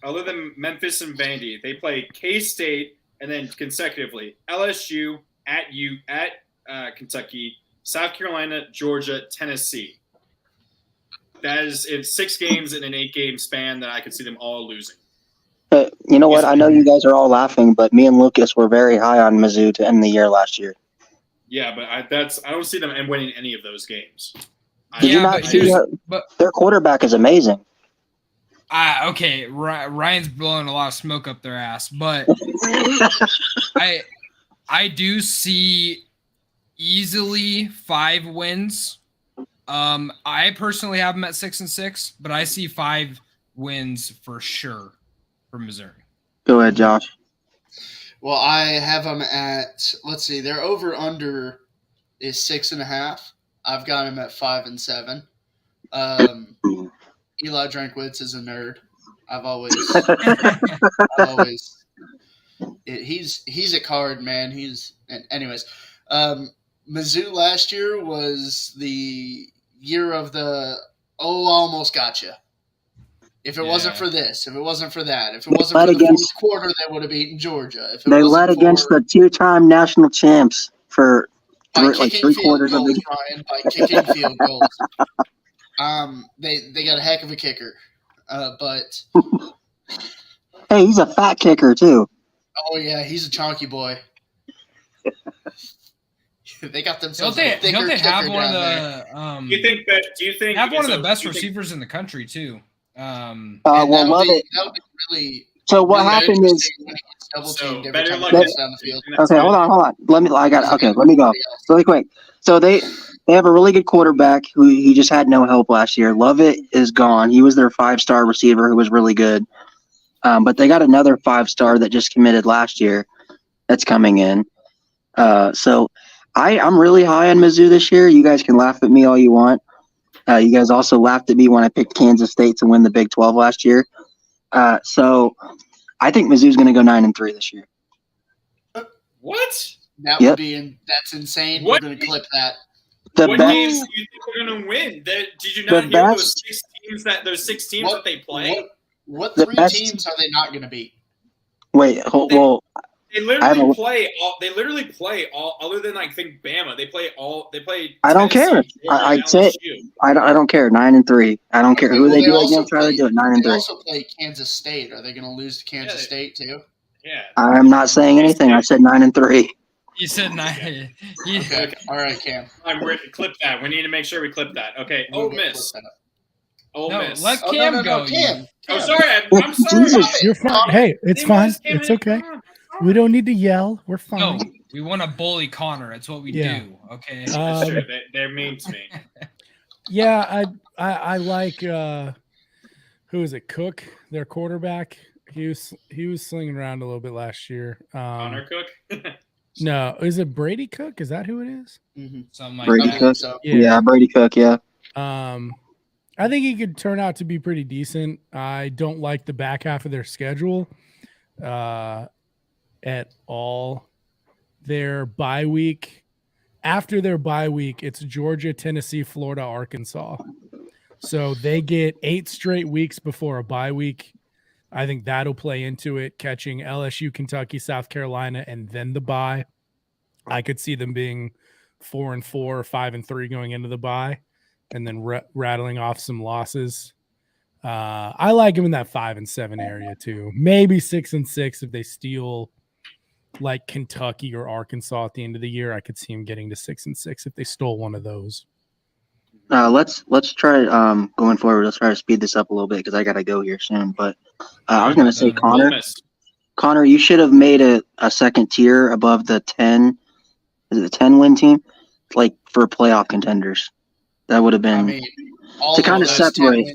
other than Memphis and Vandy, they play K-State and then consecutively LSU at Kentucky, South Carolina, Georgia, Tennessee. That is in 6 games in an 8-game span that I could see them all losing. But you know what? I know you guys are all laughing, but me and Lucas were very high on Mizzou to end the year last year. Yeah, but I don't see them winning any of those games. Did you not see their quarterback is amazing? Okay, Ryan's blowing a lot of smoke up their ass, but I do see easily 5 wins. I personally have them at 6-6, but I see 5 wins for sure for Missouri. Go ahead, Josh. Well, I have them at, let's see, their over-under is 6.5. I've got him at 5-7. Eli Drinkwitz is a nerd. He's a card, man. Anyways, Mizzou last year was the year of the, almost gotcha. If it wasn't for this, if it wasn't for that, if it wasn't for the fourth quarter, they would have beaten Georgia. They led against the 2-time national champs for like 3 quarters of the game. Ryan, by kicking field goals. They got a heck of a kicker, but hey, he's a fat kicker too. Oh yeah, he's a chunky boy. They got themselves. Don't they have one of the? Do you think have one of the best receivers in the country too? Love it. That would be really. So what happened is. Okay, hold on. Let me go really quick. So they have a really good quarterback who he just had no help last year. Lovett is gone. He was their 5-star receiver who was really good. But they got another 5-star that just committed last year that's coming in. So I'm really high on Mizzou this year. You guys can laugh at me all you want. You guys also laughed at me when I picked Kansas State to win the Big 12 last year. So I think Mizzou's going to go 9-3 this year. What? That's insane. We're going to clip that. What games do you think they're going to win? Did you not hear those 6 teams that they play? What 3 teams are they not going to beat? Wait, well, they literally play all other than I think Bama. They play. I don't care. I'd say I don't care. 9-3. I don't care who they do against. Try to do it. 9-3. They also play Kansas State. Are they going to lose to Kansas State too? Yeah. I'm not saying anything. I said 9-3. You said 9. Okay. All right, Cam. Clip that. We need to make sure we clip that. Okay. Ole Miss. Ole Miss. Let Cam go. Cam. Oh, sorry. I'm sorry. Jesus, you're fine. Hey, it's fine. It's okay. We don't need to yell. We're fine. No, we want to bully Connor. That's what we do. Okay. That's true. They're mean to me. Yeah, I like who is it? Cook, their quarterback. He was slinging around a little bit last year. Connor Cook. No, is it Brady Cook? Is that who it is? Mm-hmm. Something like Brady that. Cook. So. Yeah, Brady Cook. Yeah. I think he could turn out to be pretty decent. I don't like the back half of their schedule at all. Their bye week, after their bye week, it's Georgia, Tennessee, Florida, Arkansas. So they get 8 straight weeks before a bye week. I think that'll play into it, catching LSU, Kentucky, South Carolina, and then the bye. I could see them being 4-4 or 5-3 going into the bye, and then rattling off some losses. I like them in that 5-7 area too. Maybe 6-6 if they steal like Kentucky or Arkansas at the end of the year. I could see them getting to 6-6 if they stole one of those. Let's try going forward. Let's try to speed this up a little bit because I gotta go here soon. But I was gonna say, Connor, you should have made a second tier above the 10. Is it the 10-win team? Like for playoff contenders, that would have been to kind of separate.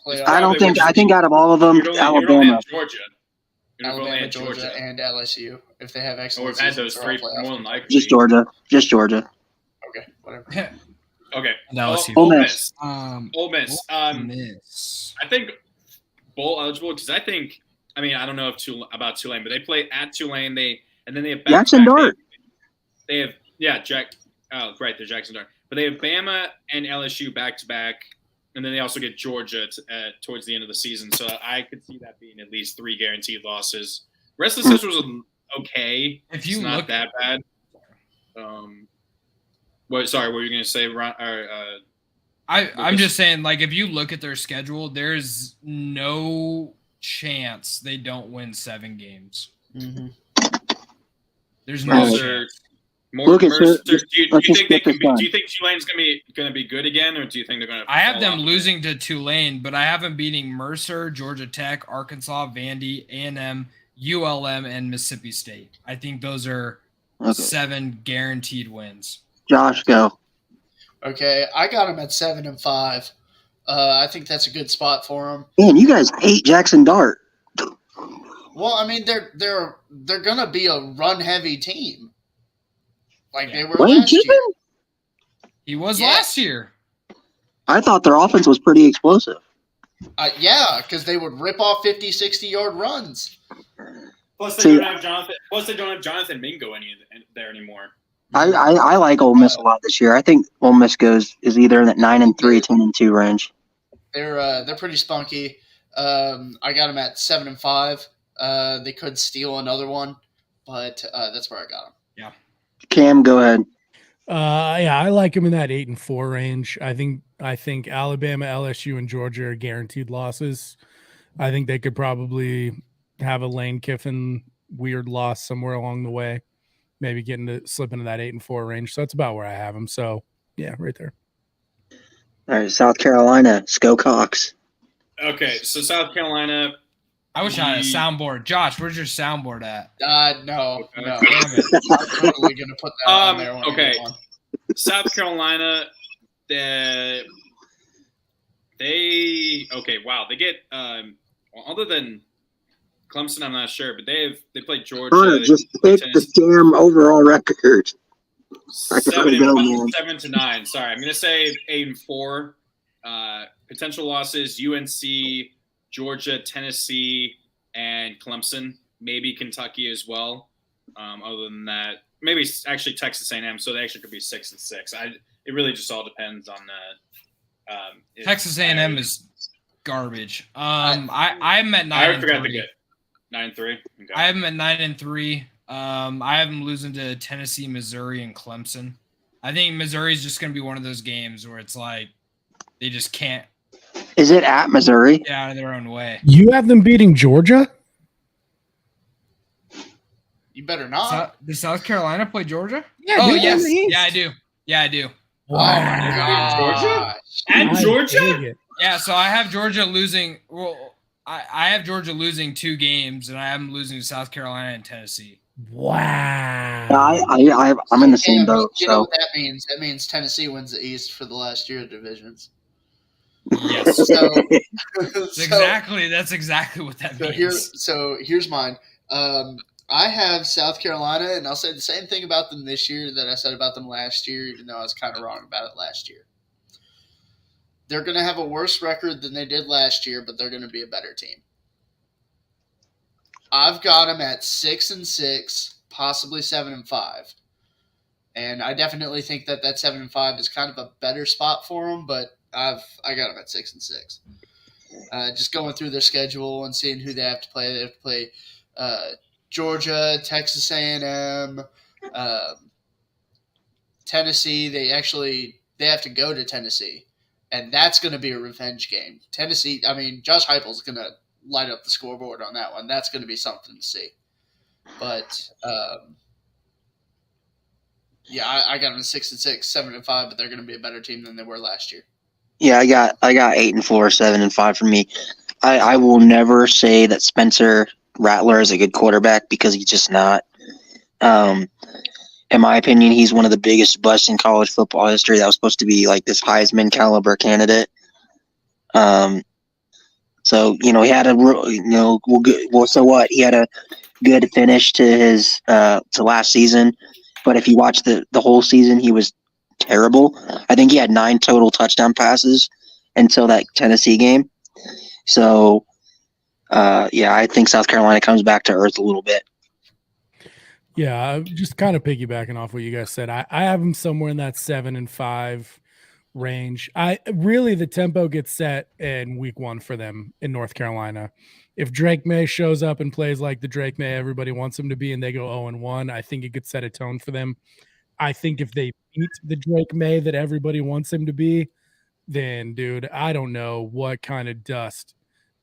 I think out of all of them, Alabama, Georgia, and LSU. If they have excellent, we've had those three more than likely. Just Georgia. Okay, whatever. Okay. Ole Miss. Ole Miss. I think bowl eligible because I don't know about Tulane, but they play at Tulane. They have Jackson Dart. They have they're Jackson Dart, but they have Bama and LSU back to back, and then they also get Georgia towards the end of the season. So I could see that being at least 3 guaranteed losses. The rest of the schedule was okay. If you it's not that bad. What were you going to say, Ron? I'm just saying, like, if you look at their schedule, there's no chance they don't win 7 games. Mm-hmm. There's no chance. Lucas, do you think Tulane's going to be good again, or do you think they're going to? I have them losing to Tulane, but I have them beating Mercer, Georgia Tech, Arkansas, Vandy, A&M, ULM, and Mississippi State. I think those are 7 guaranteed wins. Josh, go. Okay, I got them at 7-5. I think that's a good spot for them. Man, you guys hate Jackson Dart. Well, I mean, they're gonna be a run-heavy team, like they were last year. He was last year. I thought their offense was pretty explosive. Yeah, because they would rip off 50, 60-yard runs. Plus, they don't have Jonathan Mingo there anymore. I like Ole Miss a lot this year. I think Ole Miss is either in that 9-3, 10-2 range. They're pretty spunky. I got them at 7-5. They could steal another one, but that's where I got them. Yeah. Cam, go ahead. I like them in that 8-4 range. I think Alabama, LSU, and Georgia are guaranteed losses. I think they could probably have a Lane Kiffin weird loss somewhere along the way. Maybe slip into that 8-4 range. So that's about where I have them. So yeah, right there. All right, South Carolina, Sco Cox. Okay, so South Carolina. I wish I had a soundboard. Josh, where's your soundboard at? No. Damn it. I'm totally gonna put that on there. Okay. South Carolina, they get other than Clemson, I'm not sure, but they played Georgia. Just pick the damn overall record. 7-9. Sorry, I'm going to say 8-4. Potential losses: UNC, Georgia, Tennessee, and Clemson. Maybe Kentucky as well. Other than that, maybe actually Texas A&M. So they actually could be 6-6. It really just all depends on the. Texas A&M is garbage. I'm at 9-3. I forgot to get 9-3. Okay. I have them at 9-3. I have them losing to Tennessee, Missouri, and Clemson. I think Missouri is just going to be one of those games where it's like they just can't. Is it at Missouri? Get out of their own way. You have them beating Georgia? You better not. Does South Carolina play Georgia? Yeah. Oh, yes. Yeah, I do. Yeah, I do. Wow. Georgia? Yeah, so I have Georgia losing. Well, I have Georgia losing 2 games, and I have them losing to South Carolina and Tennessee. Wow. I'm in the same boat. You know what that means? That means Tennessee wins the East for the last year of divisions. Yes. That's exactly what that means. Here's mine. I have South Carolina, and I'll say the same thing about them this year that I said about them last year, even though I was kind of wrong about it last year. They're going to have a worse record than they did last year, but they're going to be a better team. I've got them at 6-6, possibly 7-5. And I definitely think that 7-5 is kind of a better spot for them, but I got them at 6-6. Just going through their schedule and seeing who they have to play. They have to play Georgia, Texas A&M, Tennessee. They have to go to Tennessee, and that's going to be a revenge game. Tennessee, I mean, Josh Heupel's going to light up the scoreboard on that one. That's going to be something to see. But yeah, I got them 6-6, 7-5, but they're going to be a better team than they were last year. Yeah, I got 8-4, 7-5 for me. I will never say that Spencer Rattler is a good quarterback because he's just not. In my opinion, he's one of the biggest busts in college football history. That was supposed to be like this Heisman caliber candidate. So he had so what? He had a good finish to his to last season, but if you watch the whole season, he was terrible. I think he had 9 total touchdown passes until that Tennessee game. So, I think South Carolina comes back to earth a little bit. Yeah, just kind of piggybacking off what you guys said. I have them somewhere in that 7-5 range. The tempo gets set in week 1 for them in North Carolina. If Drake May shows up and plays like the Drake May everybody wants him to be and they go 0-1, I think it could set a tone for them. I think if they beat the Drake May that everybody wants him to be, then, dude, I don't know what kind of dust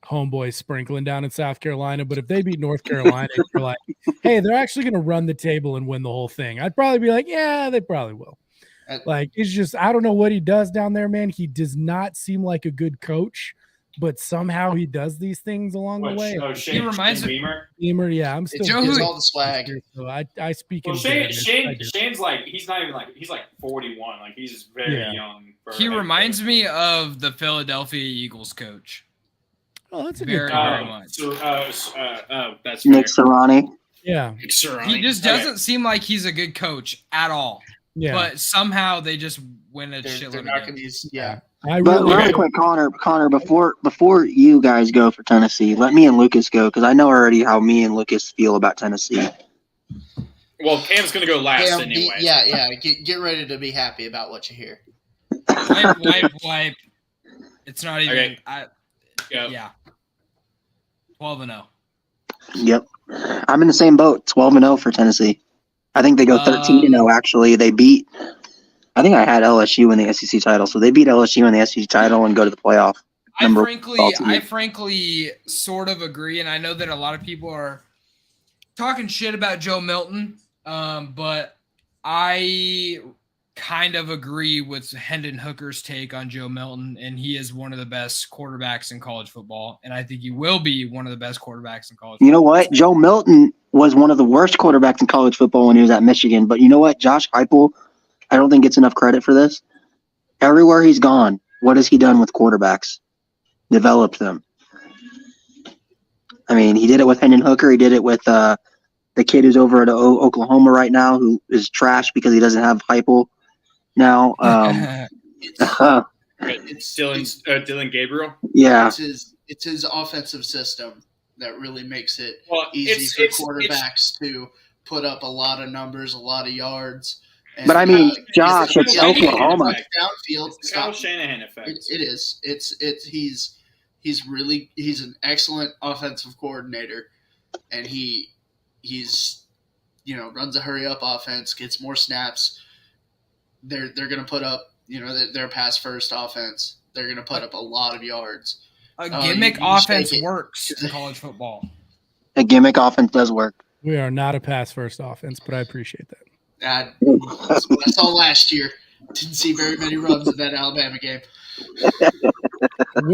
homeboys sprinkling down in South Carolina. But if they beat North Carolina, you're like, hey, they're actually going to run the table and win the whole thing. I'd probably be like, yeah, they probably will. Like, it's just, I don't know what he does down there, man. He does not seem like a good coach, but somehow he does these things along the way. He reminds me. Beamer, yeah, I'm still. It's all the swag. So I speak. Well, Shane's like he's not even like he's like 41. Like he's very young. He reminds me of the Philadelphia Eagles coach. Oh, that's a very, good very much. That's Nick Sirianni. Yeah, he just doesn't seem like he's a good coach at all. Yeah, but somehow they just win a shitload of games. Yeah. But really quick, Connor, before you guys go for Tennessee, let me and Lucas go because I know already how me and Lucas feel about Tennessee. Well, Cam's gonna go last anyway. Yeah. Get ready to be happy about what you hear. Wipe. It's not even. Okay. Yeah. 12-0. Yep, I'm in the same boat. 12-0 for Tennessee. I think they go 13-0. Actually, they beat. I think I had LSU in the SEC title, so they beat LSU in the SEC title and go to the playoff. I frankly sort of agree, and I know that a lot of people are talking shit about Joe Milton, but I kind of agree with Hendon Hooker's take on Joe Milton, and he is one of the best quarterbacks in college football, and I think he will be one of the best quarterbacks in college football. You know what? Joe Milton was one of the worst quarterbacks in college football when he was at Michigan, but you know what? Josh Heupel, I don't think gets enough credit for this. Everywhere he's gone, what has he done with quarterbacks? Developed them. I mean, he did it with Hendon Hooker. He did it with the kid who's over at Oklahoma right now who is trash because he doesn't have Heupel now. It's Dylan Gabriel. Yeah. It's his offensive system that really makes it for easy quarterbacks to put up a lot of numbers, a lot of yards. And, but I mean, Josh, it's Oklahoma. Downfield, it's Kyle Shanahan effect. It is. He's an excellent offensive coordinator, and he's runs a hurry up offense, gets more snaps. They're going to put up their pass first offense. They're going to put up a lot of yards. A gimmick offense works in college football. A gimmick offense does work. We are not a pass first offense, but I appreciate that. That's what I saw last year. Didn't see very many runs in that Alabama game.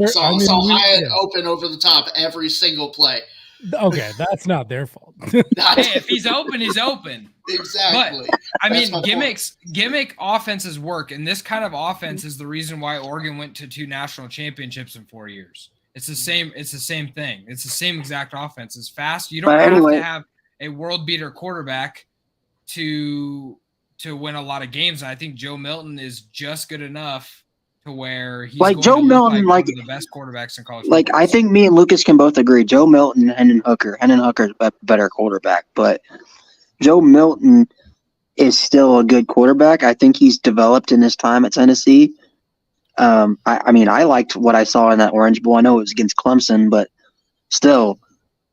Saw Hyatt open over the top every single play. Okay, that's not their fault. Hey, if he's open, he's open. Exactly. But, I mean, gimmick offenses work, and this kind of offense is the reason why Oregon went to 2 national championships in 4 years. It's the same thing. It's the same exact offense. It's fast. You don't have to have a world beater quarterback to win a lot of games. And I think Joe Milton is just good enough to where he's Like going Joe to look Milton, like like- one of the best quarterbacks in college Like football. I think me and Lucas can both agree. Joe Milton, Hendon Hooker. Hendon Hooker's a better quarterback, but Joe Milton is still a good quarterback. I think he's developed in his time at Tennessee. I mean, I liked what I saw in that Orange Bowl. I know it was against Clemson, but still,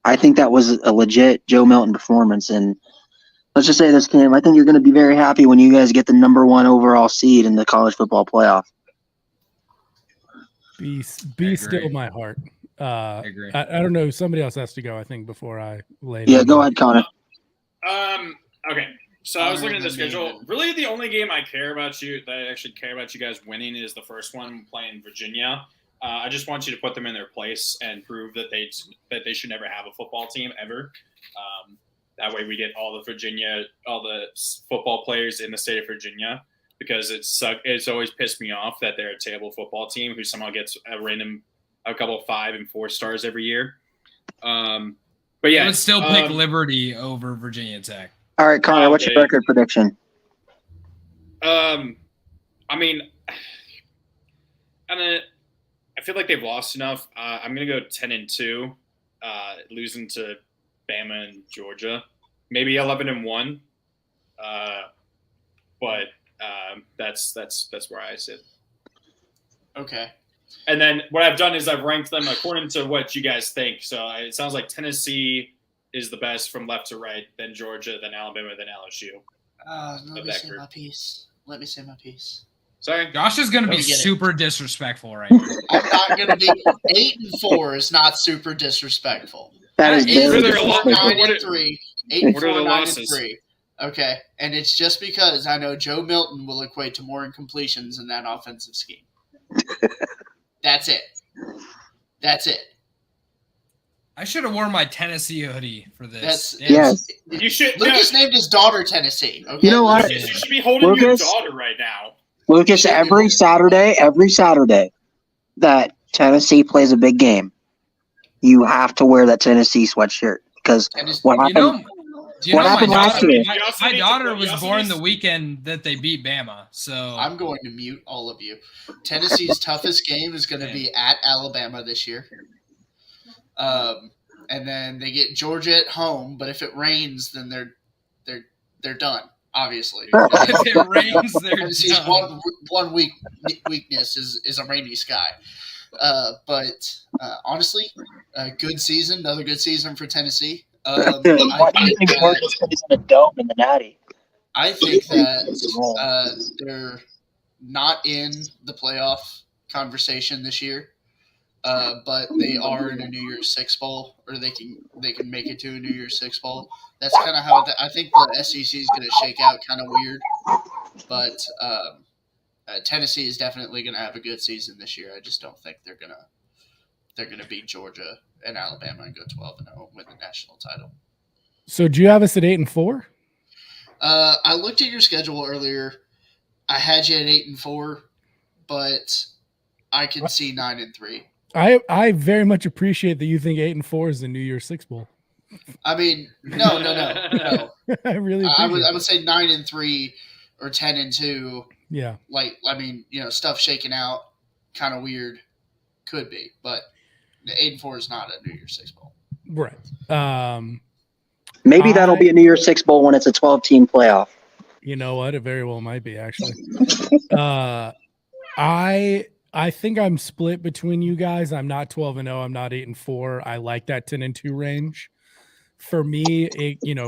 I think that was a legit Joe Milton performance. And let's just say this, Cam, I think you're going to be very happy when you guys get the number 1 overall seed in the college football playoff. Be agree. still my heart. I agree. I don't know. Somebody else has to go, I think, before I lay Yeah, down. go ahead, Connor. Okay. So I was looking at the Other than schedule. David. Really, the only game I actually care about you guys winning is the first one playing Virginia. I just want you to put them in their place and prove that they should never have a football team ever. That way, we get all the football players in the state of Virginia, because it's always pissed me off that they're a terrible football team who somehow gets a couple of 5 and 4 stars every year. But yeah, I would still pick Liberty over Virginia Tech. All right, Connor, what's your record prediction? I mean, I feel like they've lost enough. I'm gonna go 10-2, losing to Bama and Georgia, maybe 11-1. But that's where I sit. Okay. And then what I've done is I've ranked them according to what you guys think. So it sounds like Tennessee is the best from left to right, then Georgia, then Alabama, then LSU. Let me that say group. my piece. Let me say my piece. Sorry. Josh is going to be Don't get it. super disrespectful right now. I'm not going to be 8-4 is not super disrespectful. That is Eight What are very their and lo- four, disrespectful. 9 what and are- 3. 8 and what are 4, the 9 losses? and 3. Okay, and it's just because I know Joe Milton will equate to more incompletions in that offensive scheme. That's it. That's it. I should have worn my Tennessee hoodie for this. That's Damn. Yes. You should. Lucas named his daughter Tennessee. Okay? You know what? You should be holding Lucas? your daughter right now. Lucas, every Saturday that Tennessee plays a big game, you have to wear that Tennessee sweatshirt because Tennessee- what You happened? know, What happened last year? You also My need to- daughter you was also born need the to- weekend that they beat Bama. So I'm going to mute all of you. Tennessee's toughest game is going to be at Alabama this year. And then they get Georgia at home, but if it rains, then they're done. Obviously, if it rains, they're Tennessee's done. one weakness is a rainy sky. But honestly, a good season, another good season for Tennessee. What do you think Georgia's going to be in the dome in the Natty? I think that they're not in the playoff conversation this year, but they are in a New Year's Six bowl, or they can make it to a New Year's Six bowl. That's kind of how I think the SEC is going to shake out, kind of weird. But Tennessee is definitely going to have a good season this year. I just don't think they're gonna beat Georgia and Alabama and go 12-0 and win the national title. So do you have us at 8-4? I looked at your schedule earlier. I had you at 8-4, but I can see 9-3. I very much appreciate that you think 8-4 is the New Year's Six Bowl. I mean, no. I really I appreciate would say 9-3 or 10-2. Yeah. Like, I mean, stuff shaking out, kind of weird, could be, but 8-4 is not a New Year's Six bowl. Right. Maybe that'll be a New Year's Six bowl when it's a 12-team playoff. You know what? It very well might be actually. I think I'm split between you guys. I'm not 12-0. I'm not 8-4. I like that 10-2 range. For me,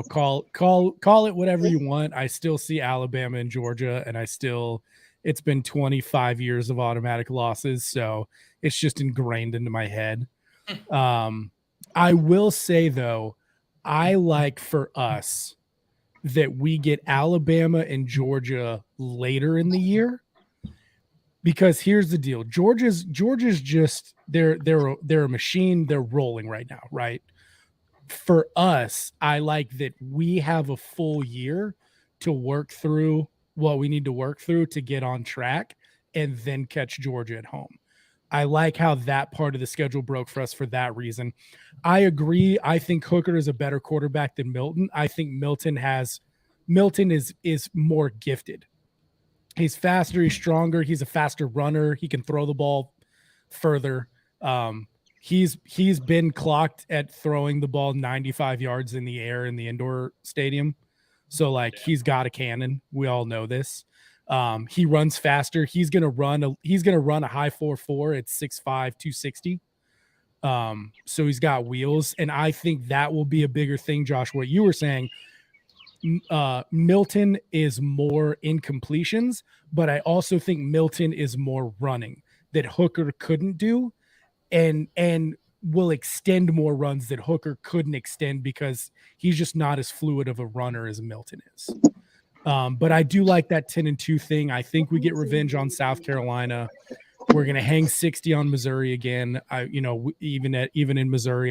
call it whatever you want. I still see Alabama and Georgia, and it's been 25 years of automatic losses, so it's just ingrained into my head. I will say though, I like for us that we get Alabama and Georgia later in the year, because here's the deal. Georgia's just they're a machine. They're rolling right now, right? For us, I like that we have a full year to work through what we need to work through to get on track and then catch Georgia at home. I like how that part of the schedule broke for us for that reason. I agree. I think Hooker is a better quarterback than Milton. I think Milton is more gifted. He's faster. He's stronger. He's a faster runner. He can throw the ball further. He's been clocked at throwing the ball 95 yards in the air in the indoor stadium. So like he's got a cannon. We all know this. He runs faster. He's gonna run a high 4.4 at 6'5", 260. So he's got wheels, and I think that will be a bigger thing, Josh. What you were saying, Milton is more incompletions, but I also think Milton is more running that Hooker couldn't do, and will extend more runs that Hooker couldn't extend because he's just not as fluid of a runner as Milton is. But I do like that 10-2 thing. I think we get revenge on South Carolina. We're going to hang 60 on Missouri again. Even in Missouri,